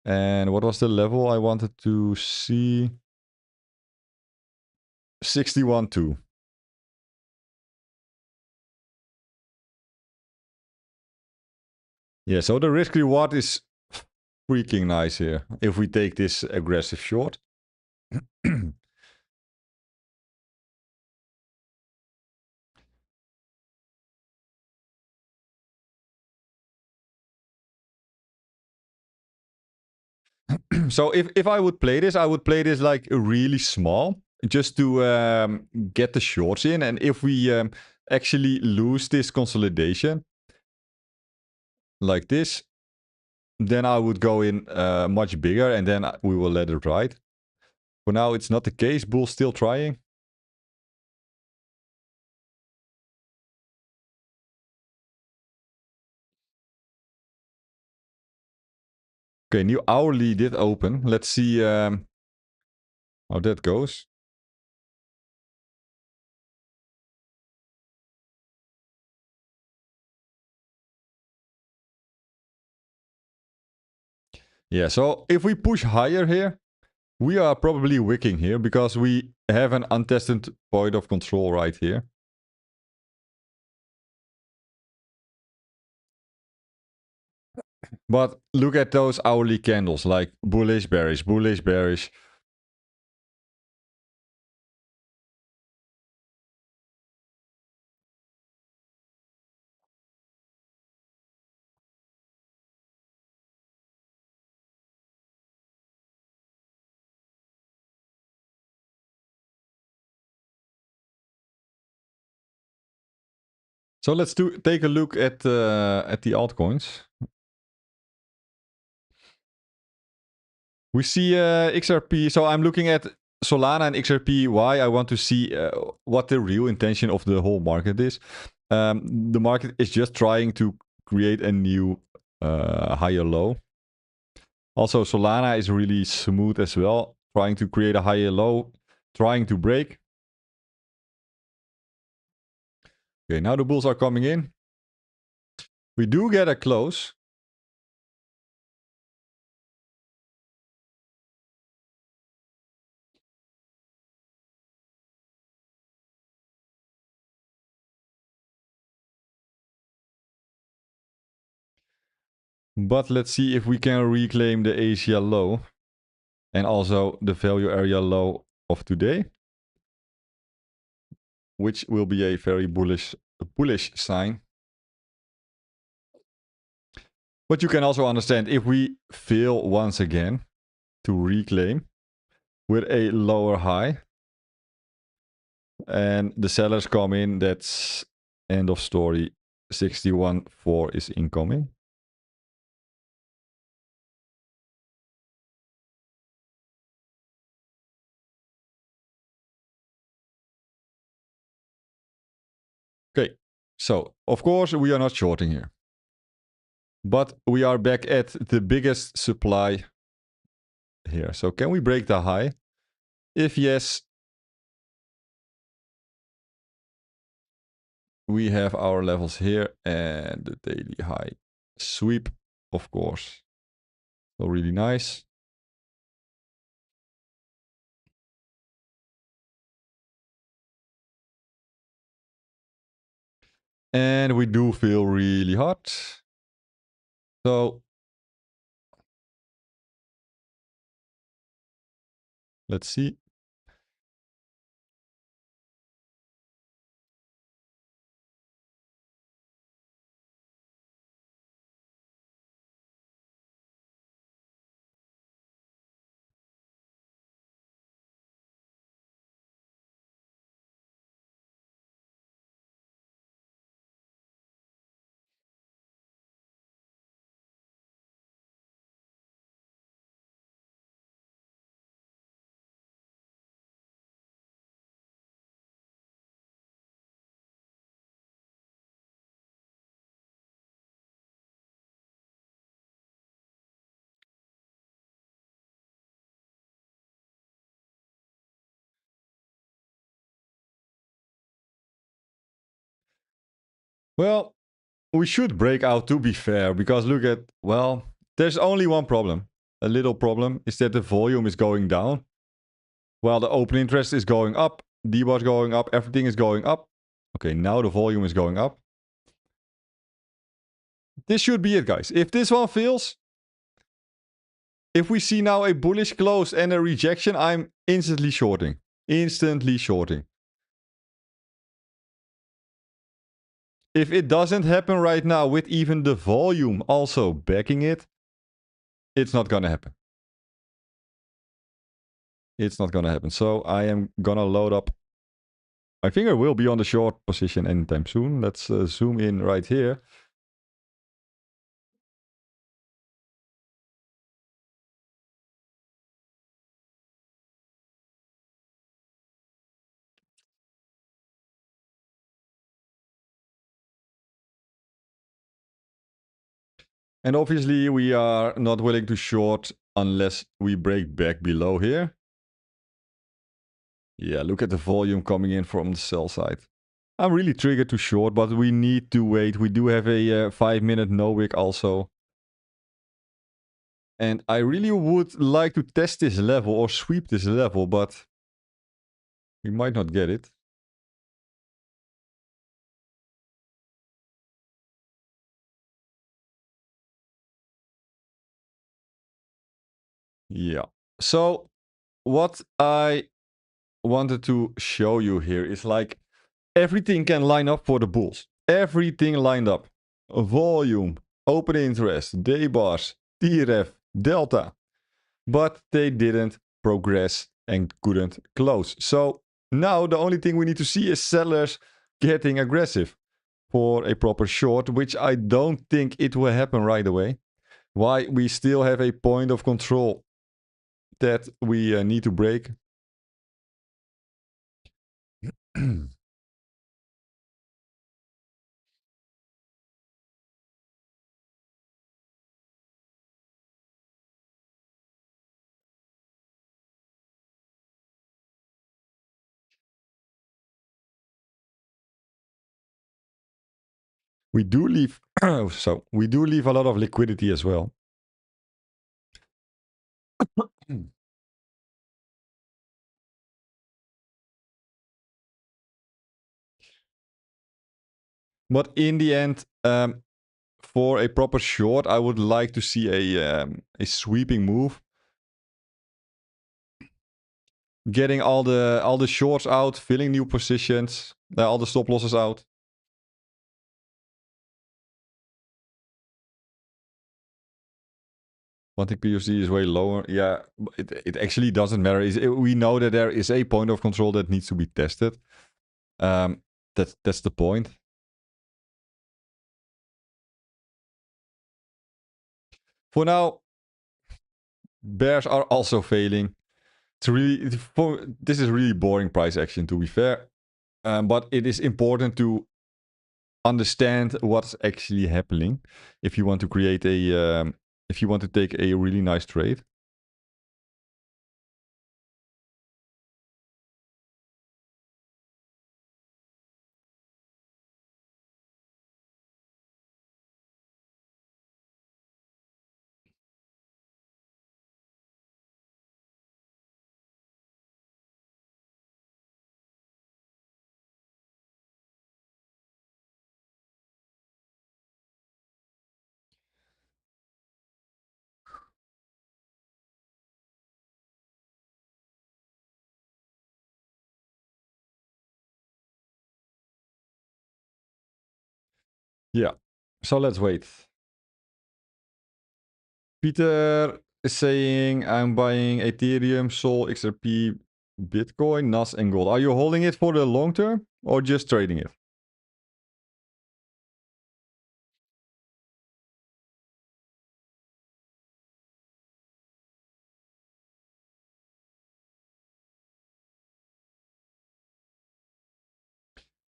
And what was the level I wanted to see? 61.2. Yeah, so the risk reward is freaking nice here if we take this aggressive short. So if I would play this, I would play this like really small just to get the shorts in. And if we actually lose this consolidation like this, then I would go in much bigger and then we will let it ride. For now, it's not the case. Bull's still trying. Okay, new hourly did open. Let's see how that goes. Yeah, so if we push higher here, we are probably wicking here because we have an untested point of control right here. But look at those hourly candles, like bullish, bearish, bullish, bearish. So let's take a look at the altcoins. We see XRP. So I'm looking at Solana and XRP. Why? I want to see what the real intention of the whole market is. The market is just trying to create a new higher low. Also, Solana is really smooth as well, trying to create a higher low, trying to break. Okay, now the bulls are coming in. We do get a close. But let's see if we can reclaim the Asia low and also the value area low of today, which will be a very bullish sign. But you can also understand if we fail once again to reclaim with a lower high and the sellers come in, that's end of story. 61.4 is incoming. Okay, so of course we are not shorting here. But we are back at the biggest supply here. So can we break the high? If yes, we have our levels here and the daily high sweep, of course. So really nice. And we do feel really hot. So let's see. Well, we should break out to be fair, because look at, well, there's only one problem. A little problem is that the volume is going down while the open interest is going up. DBAR is going up. Everything is going up. Okay, now the volume is going up. This should be it, guys. If this one fails, if we see now a bullish close and a rejection, I'm instantly shorting. Instantly shorting. If it doesn't happen right now with even the volume also backing it, it's not gonna happen. It's not gonna happen. So I am gonna load up. My finger will be on the short position anytime soon. Let's zoom in right here. And obviously we are not willing to short unless we break back below here. Yeah, look at the volume coming in from the sell side. I'm really triggered to short, but we need to wait. We do have a 5-minute no wick also. And I really would like to test this level or sweep this level, but we might not get it. Yeah. So what I wanted to show you here is like everything can line up for the bulls. Everything lined up. Volume, open interest, day bars, TRF, delta. But they didn't progress and couldn't close. So now the only thing we need to see is sellers getting aggressive for a proper short, which I don't think it will happen right away. Why? We still have a point of control that we need to break. We do leave so we do leave a lot of liquidity as well. But in the end, for a proper short, I would like to see a sweeping move. Getting all the shorts out, filling new positions, all the stop losses out. One tick POC is way lower. Yeah, it actually doesn't matter. We know that there is a point of control that needs to be tested. That's the point. For now, bears are also failing. This is really boring price action, to be fair. But it is important to understand what's actually happening if you want to create if you want to take a really nice trade. Yeah, so let's wait. Peter is saying, I'm buying Ethereum, Sol, XRP, Bitcoin, NAS, and gold. Are you holding it for the long term or just trading it?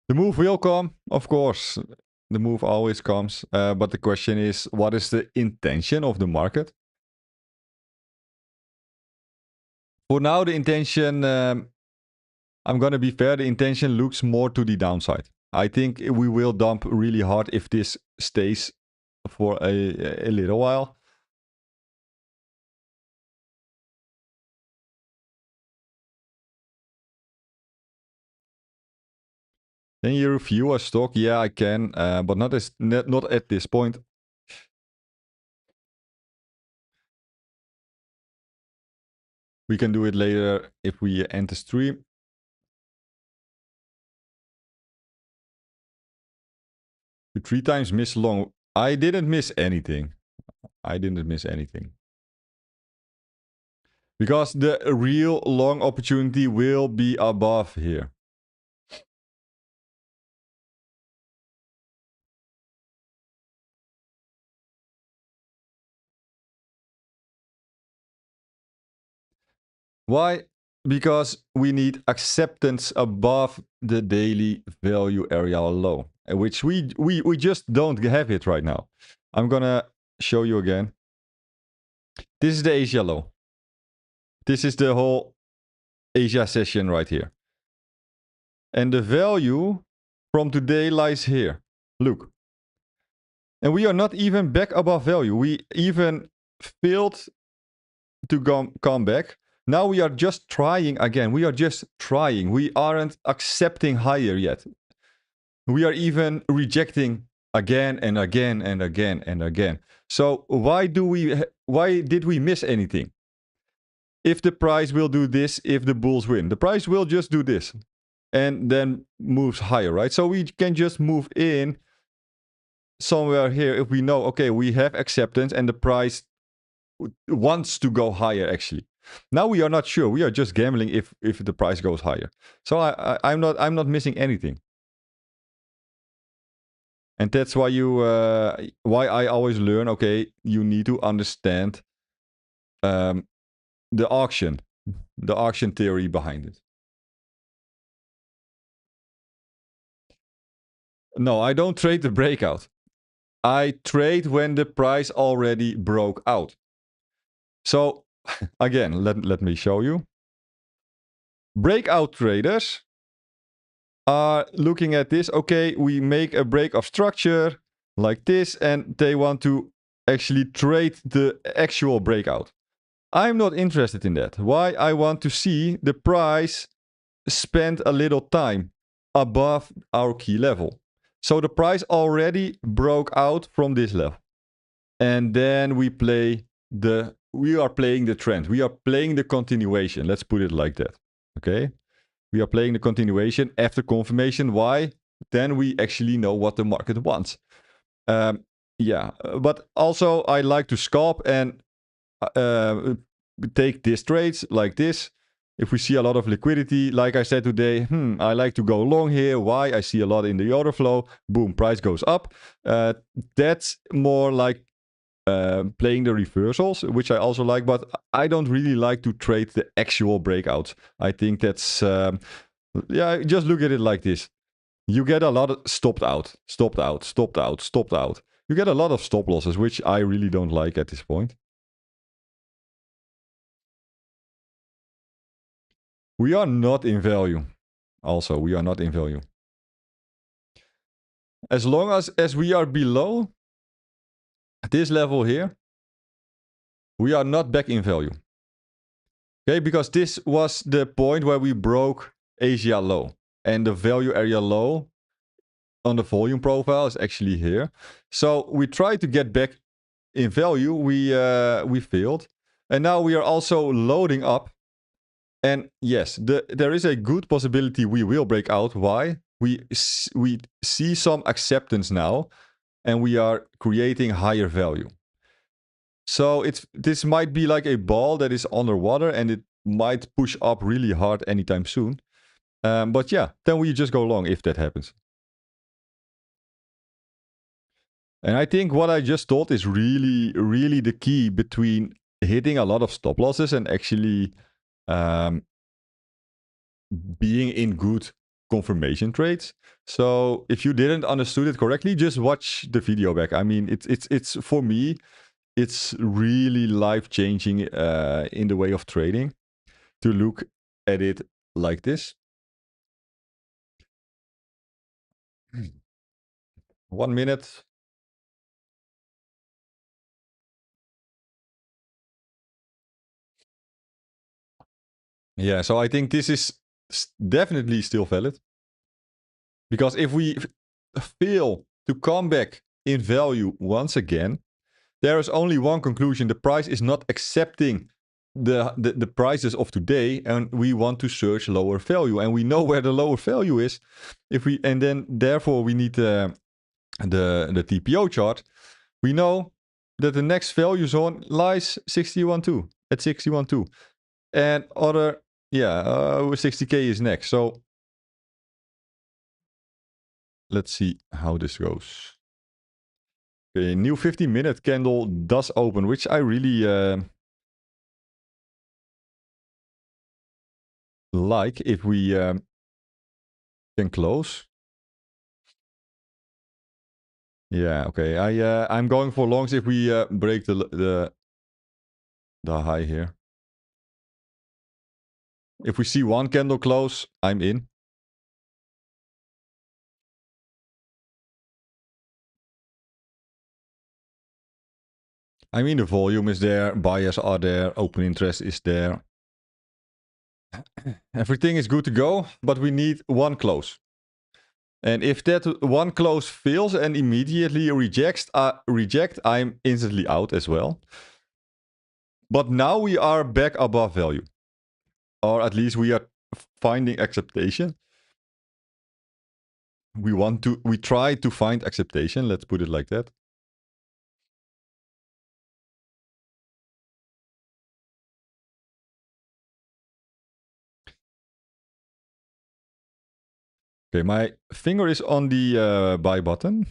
The move will come, of course. The move always comes. But the question is, what is the intention of the market? For now, the intention, I'm going to be fair, the intention looks more to the downside. I think we will dump really hard if this stays for a little while. Can you review a stock? Yeah, I can, but not at this point. We can do it later if we end the stream. You 3 times miss long. I didn't miss anything. I didn't miss anything. Because the real long opportunity will be above here. Why? Because we need acceptance above the daily value area low, which we just don't have it right now. I'm gonna show you again. This is the Asia low. This is the whole Asia session right here. And the value from today lies here. Look. And we are not even back above value. We even failed to come back. Now we are just trying again. We are just trying. We aren't accepting higher yet. We are even rejecting again and again and again and again. So why did we miss anything? If the price will do this, if the bulls win, the price will just do this and then moves higher, right? So we can just move in somewhere here if we know, okay, we have acceptance and the price wants to go higher actually. Now we are not sure. We are just gambling if the price goes higher. So I'm not missing anything. And that's why why I always learn, okay, you need to understand the auction theory behind it. No, I don't trade the breakout. I trade when the price already broke out. So again, let me show you. Breakout traders are looking at this. Okay, we make a break of structure like this, and they want to actually trade the actual breakout. I'm not interested in that. Why? I want to see the price spend a little time above our key level. So the price already broke out from this level. And then we are playing the trend. We are playing the continuation. Let's put it like that. Okay. We are playing the continuation after confirmation. Why? Then we actually know what the market wants. Yeah, but also I like to scalp and take these trades like this. If we see a lot of liquidity, like I said today, I like to go long here. Why? I see a lot in the order flow. Boom, price goes up. That's more like playing the reversals, which I also like, but I don't really like to trade the actual breakouts. I think that's, yeah, just look at it like this. You get a lot of stopped out, stopped out, stopped out, stopped out. You get a lot of stop losses, which I really don't like at this point. We are not in value. Also, we are not in value. As long as we are below this level here, we are not back in value. Okay, because this was the point where we broke Asia low. And the value area low on the volume profile is actually here. So we tried to get back in value. We failed. And now we are also loading up. And yes, there is a good possibility we will break out. Why? We see some acceptance now, and we are creating higher value. So this might be like a ball that is underwater, and it might push up really hard anytime soon. But yeah, then we just go long if that happens. And I think what I just told is really, really the key between hitting a lot of stop losses and actually being in good confirmation trades. So if you didn't understood it correctly, just watch the video back. I mean, it's for me, it's really life changing in the way of trading to look at it like this. 1 minute. Yeah, so I think this is definitely still valid. Because if we fail to come back in value once again, there is only one conclusion. The price is not accepting the prices of today, and we want to search lower value. And we know where the lower value is. And then therefore we need the TPO chart. We know that the next value zone lies 61.2 at 61.2. And other, 60k is next. So let's see how this goes. Okay, new 15-minute candle does open, which I really like if we can close. Yeah, okay. I'm going for longs if we break the high here. If we see one candle close, I'm in. I mean, the volume is there, buyers are there, open interest is there. Everything is good to go, but we need one close. And if that one close fails and immediately reject, I'm instantly out as well. But now we are back above value. Or at least we are finding acceptation. We try to find acceptation, let's put it like that. Okay, my finger is on the buy button.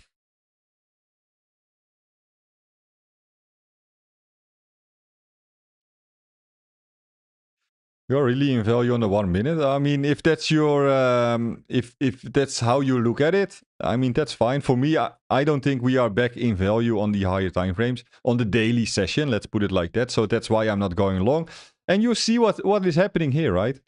You're really in value on the 1 minute. I mean, if that's your, if that's how you look at it, I mean, that's fine. For me, I don't think we are back in value on the higher time frames on the daily session. Let's put it like that. So that's why I'm not going long. And you see what is happening here, right?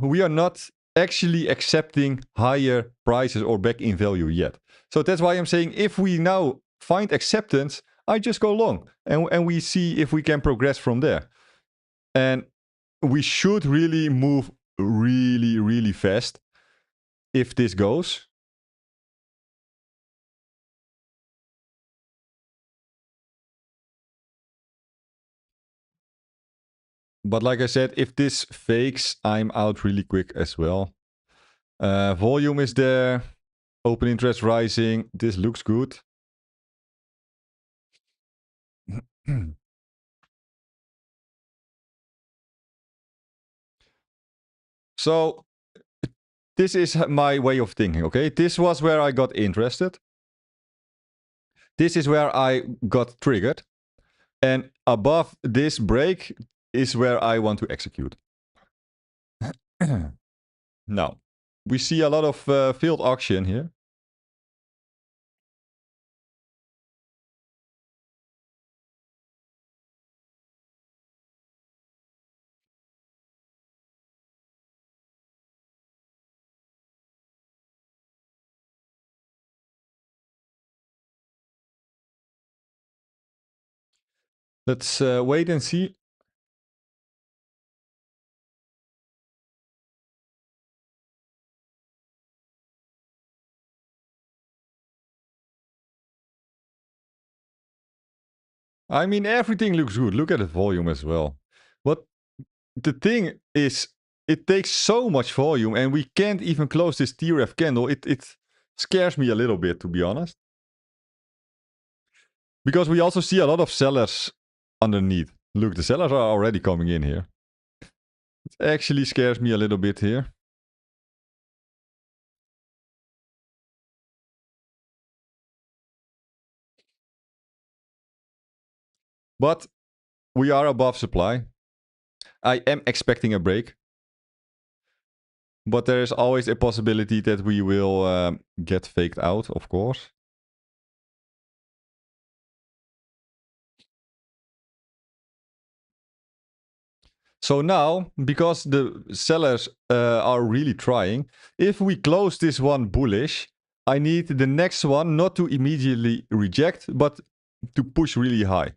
We are not actually accepting higher prices or back in value yet. So that's why I'm saying if we now find acceptance, I just go long and we see if we can progress from there. And we should really move really, really fast if this goes. But like I said, if this fakes, I'm out really quick as well. Volume is there. Open interest rising. This looks good. So this is my way of thinking, okay? This was where I got interested. This is where I got triggered. And above this break is where I want to execute. Now, we see a lot of field auction here. Let's wait and see. I mean, everything looks good. Look at the volume as well. But the thing is, it takes so much volume, and we can't even close this TRF candle. It scares me a little bit, to be honest. Because we also see a lot of sellers underneath. Look, the sellers are already coming in here. It actually scares me a little bit here. But we are above supply. I am expecting a break. But there is always a possibility that we will get faked out, of course. So now, because the sellers are really trying, if we close this one bullish, I need the next one not to immediately reject, but to push really high.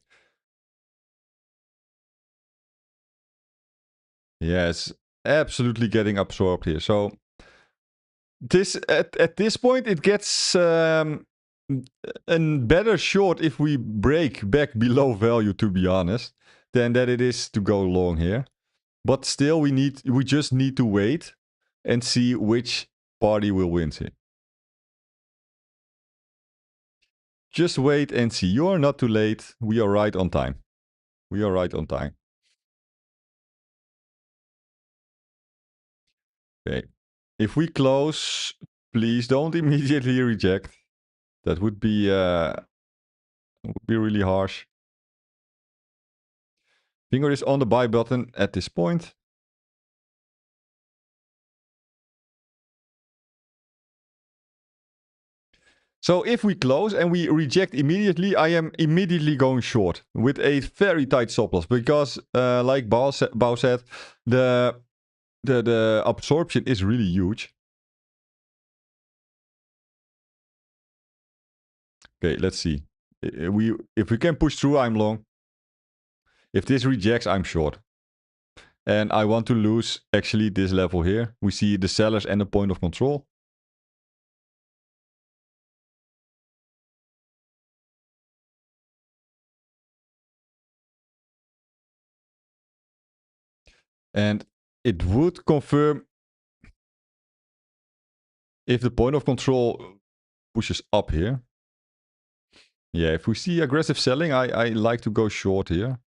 Yes, absolutely getting absorbed here. So this at this point, it gets a better short if we break back below value, to be honest, than that it is to go long here. But still, we just need to wait and see which party will win here. Just wait and see. You are not too late. We are right on time. We are right on time. Okay. If we close, please don't immediately reject. That would be really harsh. Finger is on the buy button at this point. So if we close and we reject immediately, I am immediately going short with a very tight stop loss because, like Bao said, the absorption is really huge. Okay, let's see. If we can push through, I'm long. If this rejects, I'm short. And I want to lose actually this level here. We see the sellers and the point of control. And it would confirm if the point of control pushes up here. Yeah, if we see aggressive selling, I like to go short here.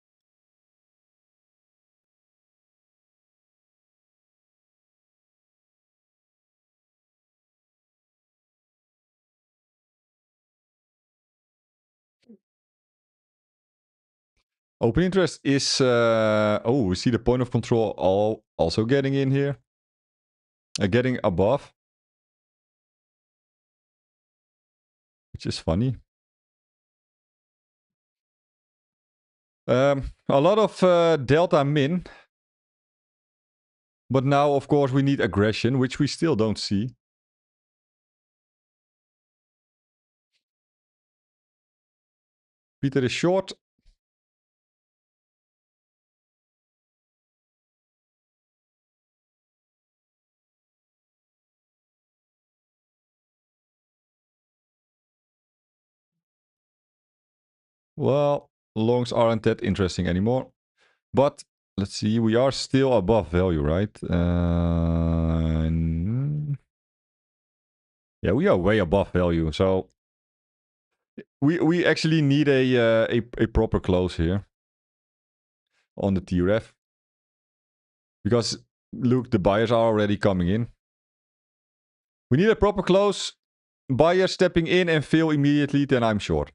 Open interest is... oh, we see the point of control also getting in here. Getting above. Which is funny. A lot of delta min. But now, of course, we need aggression, which we still don't see. Peter is short. Well, longs aren't that interesting anymore. But let's see. We are still above value, right? Yeah, we are way above value. So we actually need a proper close here on the TREF. Because look, the buyers are already coming in. We need a proper close. Buyer stepping in and fail immediately, then I'm short.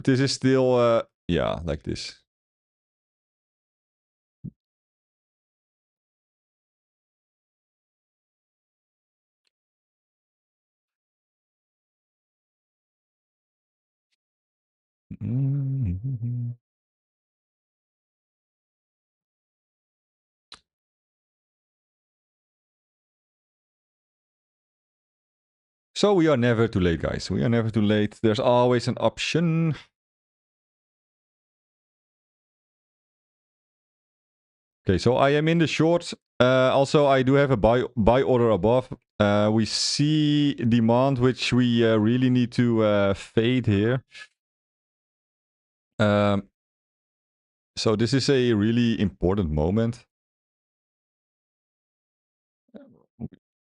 This is still, yeah, like this. So we are never too late, guys. We are never too late. There's always an option. Okay, so I am in the short. Also, I do have a buy order above. We see demand, which we really need to fade here. So this is a really important moment.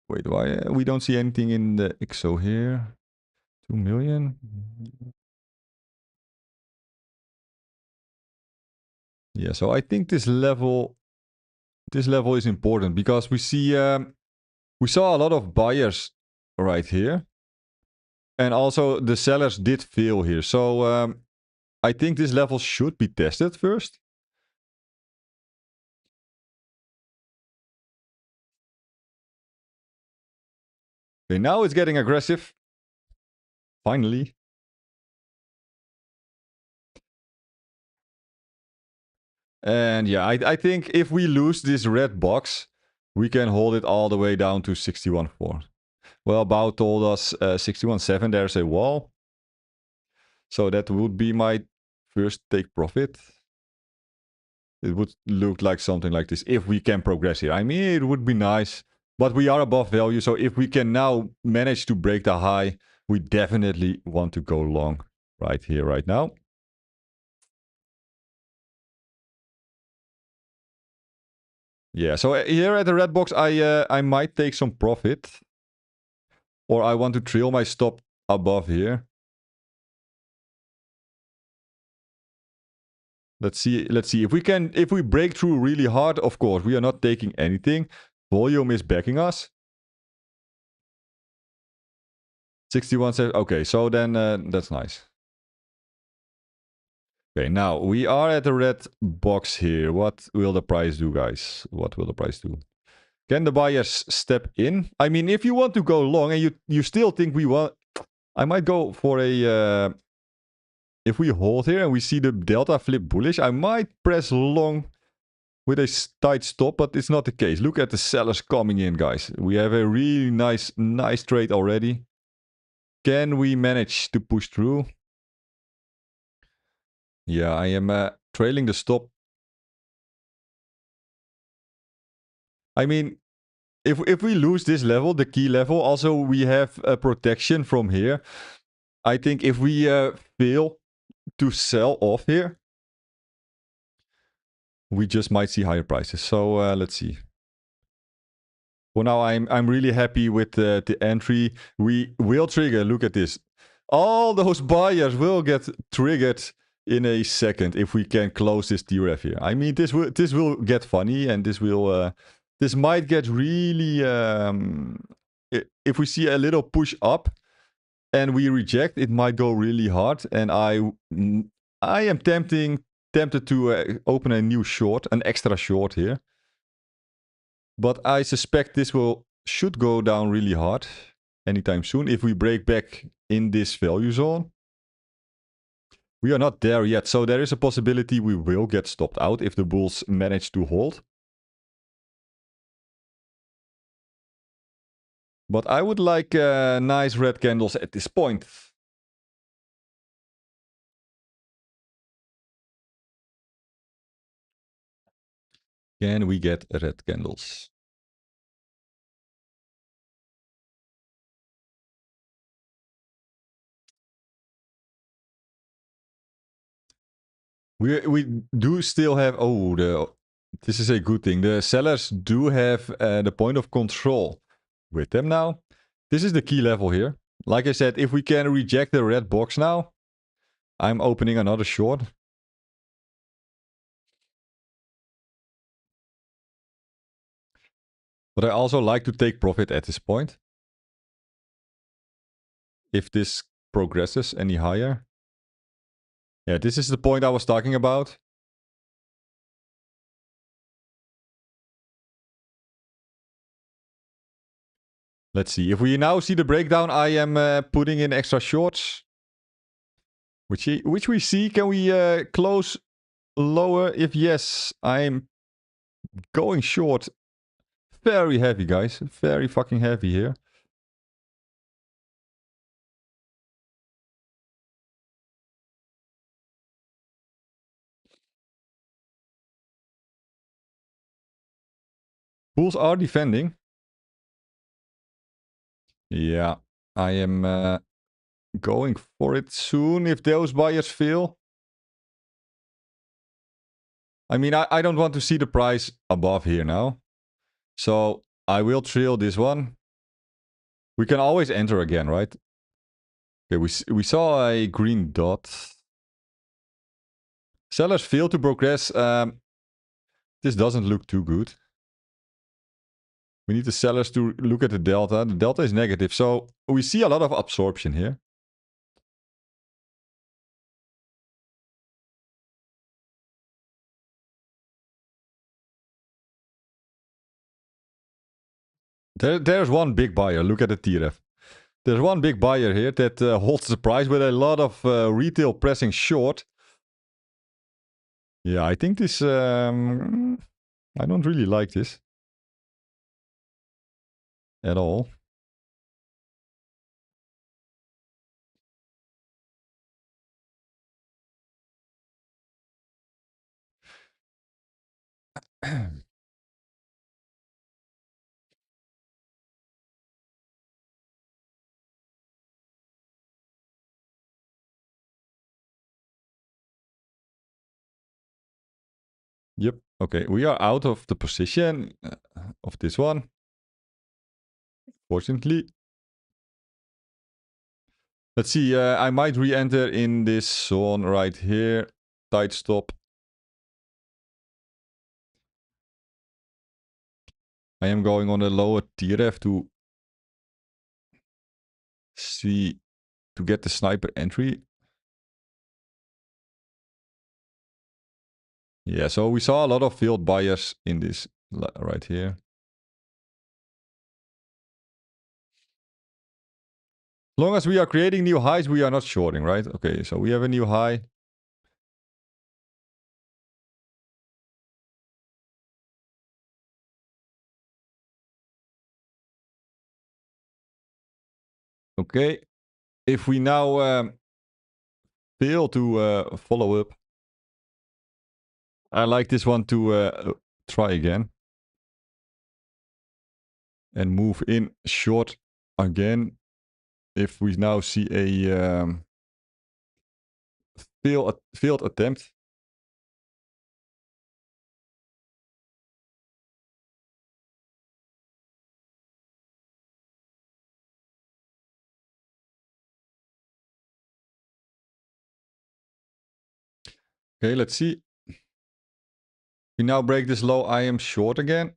Wait, why we don't see anything in the XO here? 2 million. Yeah, so I think this level is important because we see we saw a lot of buyers right here, and also the sellers did fail here. So I think this level should be tested first. Okay, now it's getting aggressive. Finally. And yeah, I think if we lose this red box, we can hold it all the way down to 61.4. Well, Bao told us 61.7, there's a wall. So that would be my first take profit. It would look like something like this if we can progress here. I mean, it would be nice, but we are above value. So if we can now manage to break the high, we definitely want to go long right here, right now. Yeah, so here at the red box, I might take some profit. Or I want to trail my stop above here. Let's see if we break through really hard. Of course, we are not taking anything. Volume is backing us. 61. Okay, so then that's nice. Okay, now we are at the red box here. What will the price do, guys? What will the price do? Can the buyers step in? I mean, if you want to go long and you still think we want, I might go for a. If we hold here and we see the delta flip bullish, I might press long with a tight stop, but it's not the case. Look at the sellers coming in, guys. We have a really nice trade already. Can we manage to push through? Yeah, I am trailing the stop. I mean, if we lose this level, the key level, also we have a protection from here. I think if we fail to sell off here, we just might see higher prices. So let's see. For now, I'm really happy with the entry. We will trigger. Look at this. All those buyers will get triggered in a second if we can close this TRF here. I mean, this will get funny, and this might get really. If we see a little push up and we reject, it might go really hard. And I am tempted to open a new short, an extra short here. But I suspect this should go down really hard anytime soon if we break back in this value zone. We are not there yet, so there is a possibility we will get stopped out if the bulls manage to hold. But I would like nice red candles at this point. Can we get red candles? We do still have... Oh, this is a good thing. The sellers do have the point of control with them now. This is the key level here. Like I said, if we can reject the red box now, I'm opening another short. But I also like to take profit at this point. If this progresses any higher. Yeah, this is the point I was talking about. Let's see. If we now see the breakdown, I am putting in extra shorts. Which we see. Can we close lower? If yes, I'm going short. Very heavy, guys. Very fucking heavy here. Bulls are defending. Yeah, I am going for it soon if those buyers fail. I mean, I don't want to see the price above here now. So I will trail this one. We can always enter again, right? Okay, we saw a green dot. Sellers fail to progress. This doesn't look too good. We need the sellers to look at the delta. The delta is negative, so we see a lot of absorption here. There's one big buyer. Look at the TRF. There's one big buyer here that holds the price with a lot of retail pressing short. Yeah, I think this... I don't really like this. At all. Yep. Okay, we are out of the position of this one. Fortunately. Let's see, I might re-enter in this zone right here. Tight stop. I am going on a lower TRF to see, to get the sniper entry. Yeah, so we saw a lot of failed buyers in this right here. As long as we are creating new highs, we are not shorting, right? Okay, so we have a new high. Okay, if we now fail to follow up, I like this one to try again. And move in short again. If we now see a failed attempt. Okay, let's see. We now break this low. I am short again.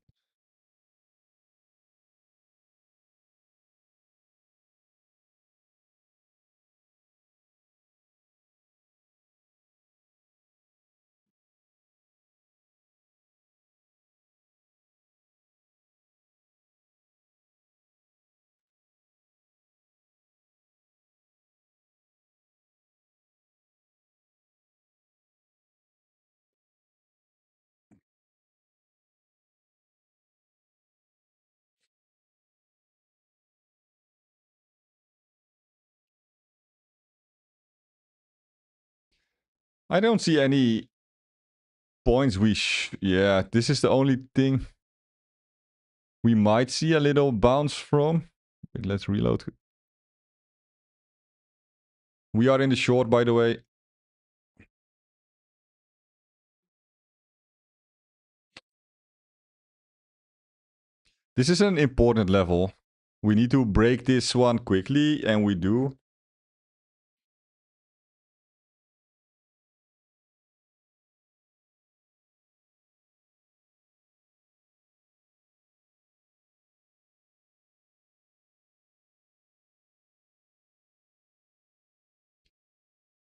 I don't see any points yeah, this is the only thing we might see a little bounce from. Wait, let's reload. We are in the short, by the way. This is an important level. We need to break this one quickly, and we do.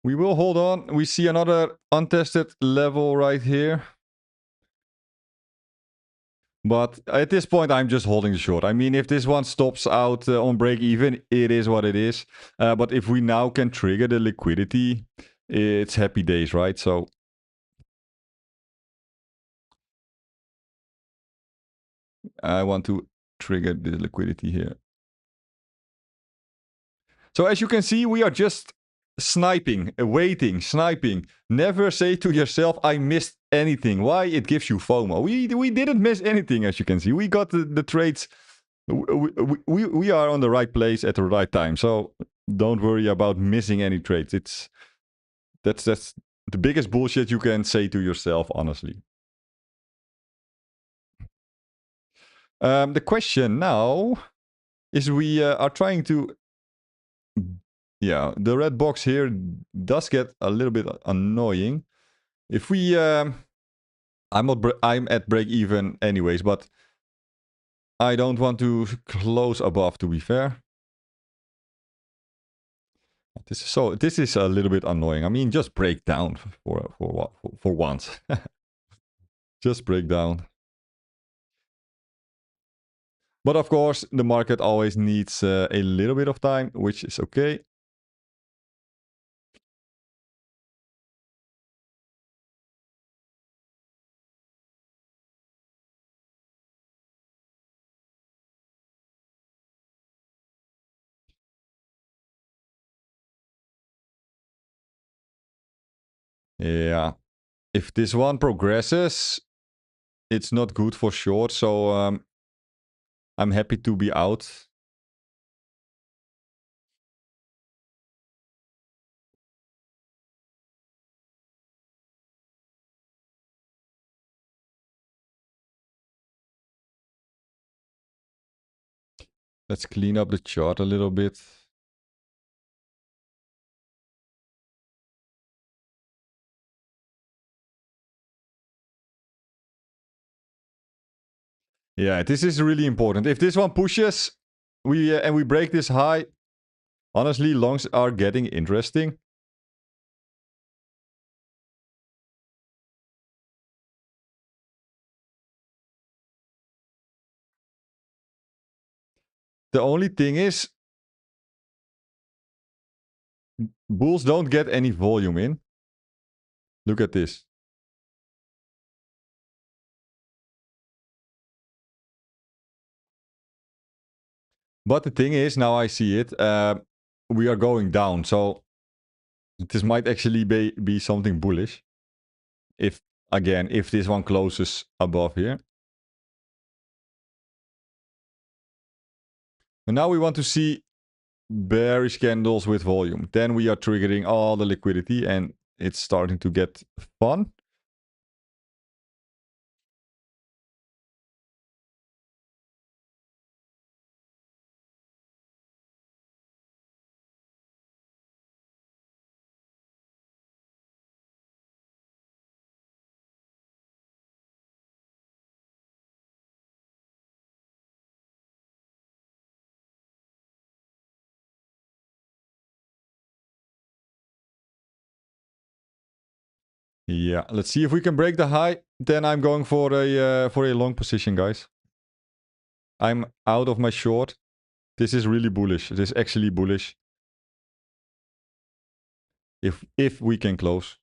We will hold on. We see another untested level right here. But at this point, I'm just holding the short. I mean, if this one stops out on break even, it is what it is. But if we now can trigger the liquidity, it's happy days, right? So I want to trigger the liquidity here. So as you can see, we are just sniping, waiting, sniping. Never say to yourself, I missed anything. Why? It gives you FOMO. We didn't miss anything, as you can see. We got the trades. We are on the right place at the right time. So don't worry about missing any trades. That's the biggest bullshit you can say to yourself, honestly. The question now is we are trying to... Yeah, the red box here does get a little bit annoying. If we... I'm at break even anyways, but I don't want to close above, to be fair. This is a little bit annoying. I mean, just break down for once. Just break down. But of course, the market always needs a little bit of time, which is okay. Yeah. If this one progresses, it's not good for short. So I'm happy to be out. Let's clean up the chart a little bit. Yeah, this is really important. If this one pushes, and we break this high, honestly, longs are getting interesting. The only thing is, bulls don't get any volume in. Look at this. But the thing is, now I see it, we are going down. So this might actually be something bullish. If, again, if this one closes above here. And now we want to see bearish candles with volume. Then we are triggering all the liquidity and it's starting to get fun. Yeah, let's see if we can break the high. Then I'm going for a long position, guys. I'm out of my short. This is really bullish. This is actually bullish. If we can close.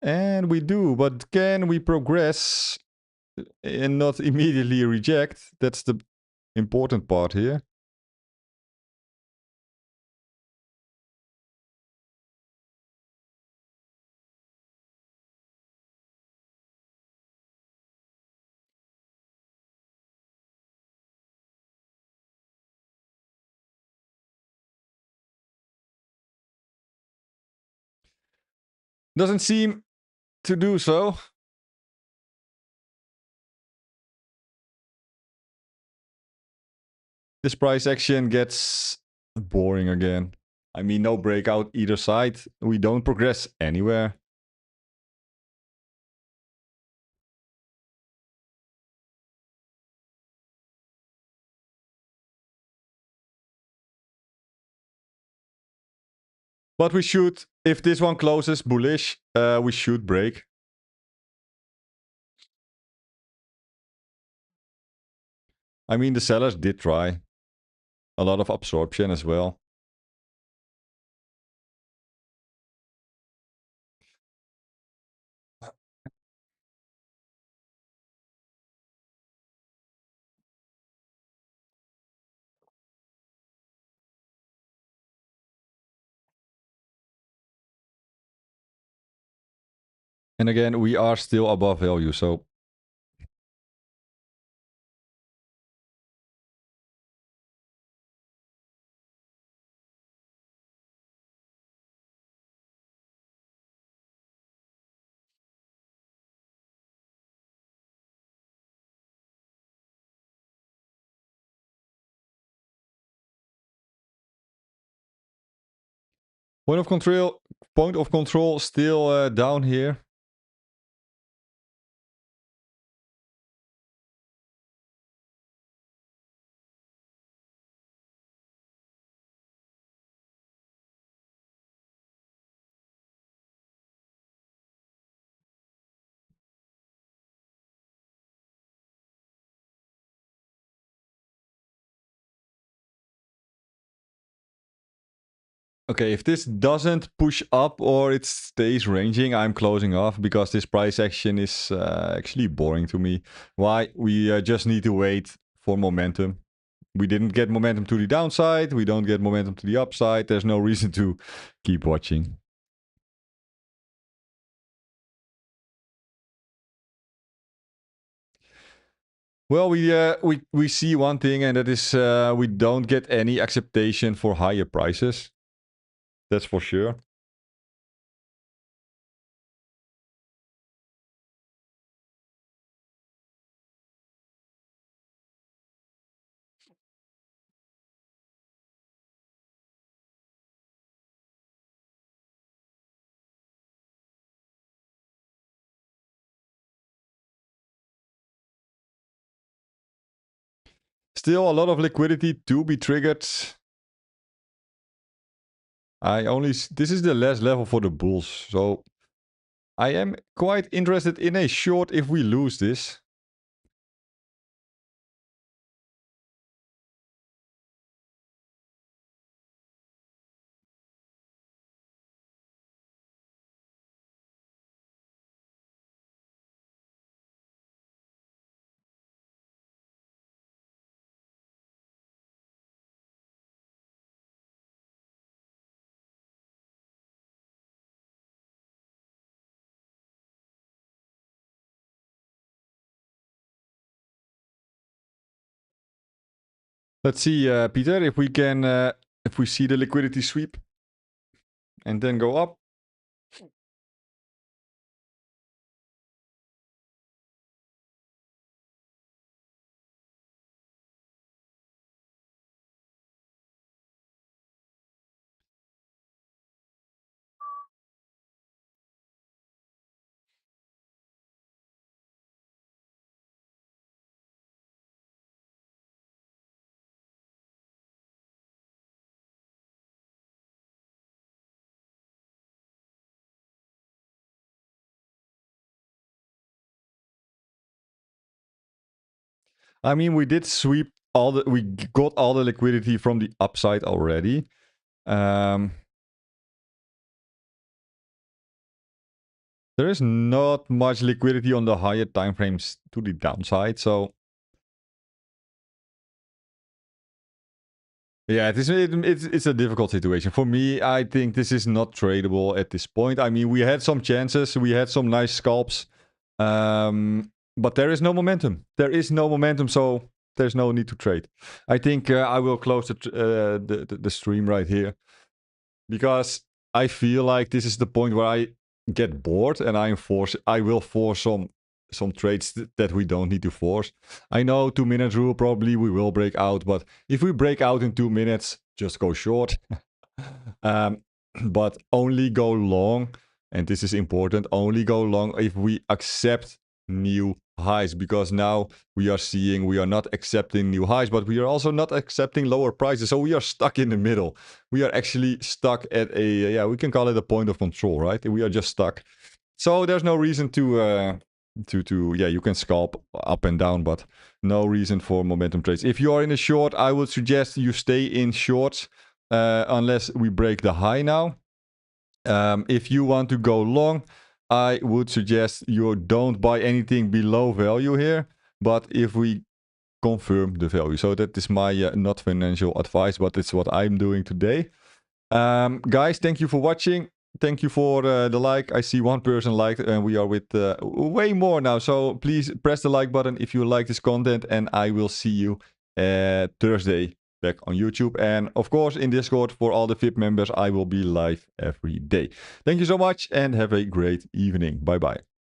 And we do, but can we progress and not immediately reject? That's the important part here. Doesn't seem to do so. This price action gets boring again. I mean, no breakout either side. We don't progress anywhere. But we should, if this one closes bullish, we should break. I mean, the sellers did try. A lot of absorption as well. And again, we are still above value, so... Point of control still down here. Okay, if this doesn't push up or it stays ranging, I'm closing off because this price action is actually boring to me. Why? We just need to wait for momentum. We didn't get momentum to the downside. We don't get momentum to the upside. There's no reason to keep watching. Well, we see one thing, and that is we don't get any acceptation for higher prices. That's for sure. Still a lot of liquidity to be triggered. This is the last level for the bulls, so I am quite interested in a short if we lose this. Let's see, Peter, if we can, if we see the liquidity sweep and then go up. I mean, we did sweep we got all the liquidity from the upside already. There is not much liquidity on the higher time frames to the downside, so yeah, it's a difficult situation. For me, I think this is not tradable at this point. I mean, we had some chances, we had some nice scalps, but there is no momentum. There is no momentum, so there's no need to trade. I think I will close the stream right here because I feel like this is the point where get bored and I will force some trades that we don't need to force. I know 2 minutes rule, probably we will break out, but if we break out in 2 minutes, just go short. But only go long, and this is important, only go long if we accept new highs, because now we are seeing we are not accepting new highs, but we are also not accepting lower prices. So we are stuck in the middle. We are actually stuck at a, yeah, we can call it a point of control, right? We are just stuck. So there's no reason to yeah, you can scalp up and down, but no reason for momentum trades. If you are in a short, I would suggest you stay in shorts unless we break the high now. If you want to go long, I would suggest you don't buy anything below value here, but if we confirm the value. So that is my not financial advice, but it's what I'm doing today. Guys, thank you for watching. Thank you for the like. I see one person liked, and we are with way more now. So please press the like button if you like this content, and I will see you Thursday back on YouTube. And of course, in Discord for all the VIP members, I will be live every day. Thank you so much, and have a great evening. Bye bye.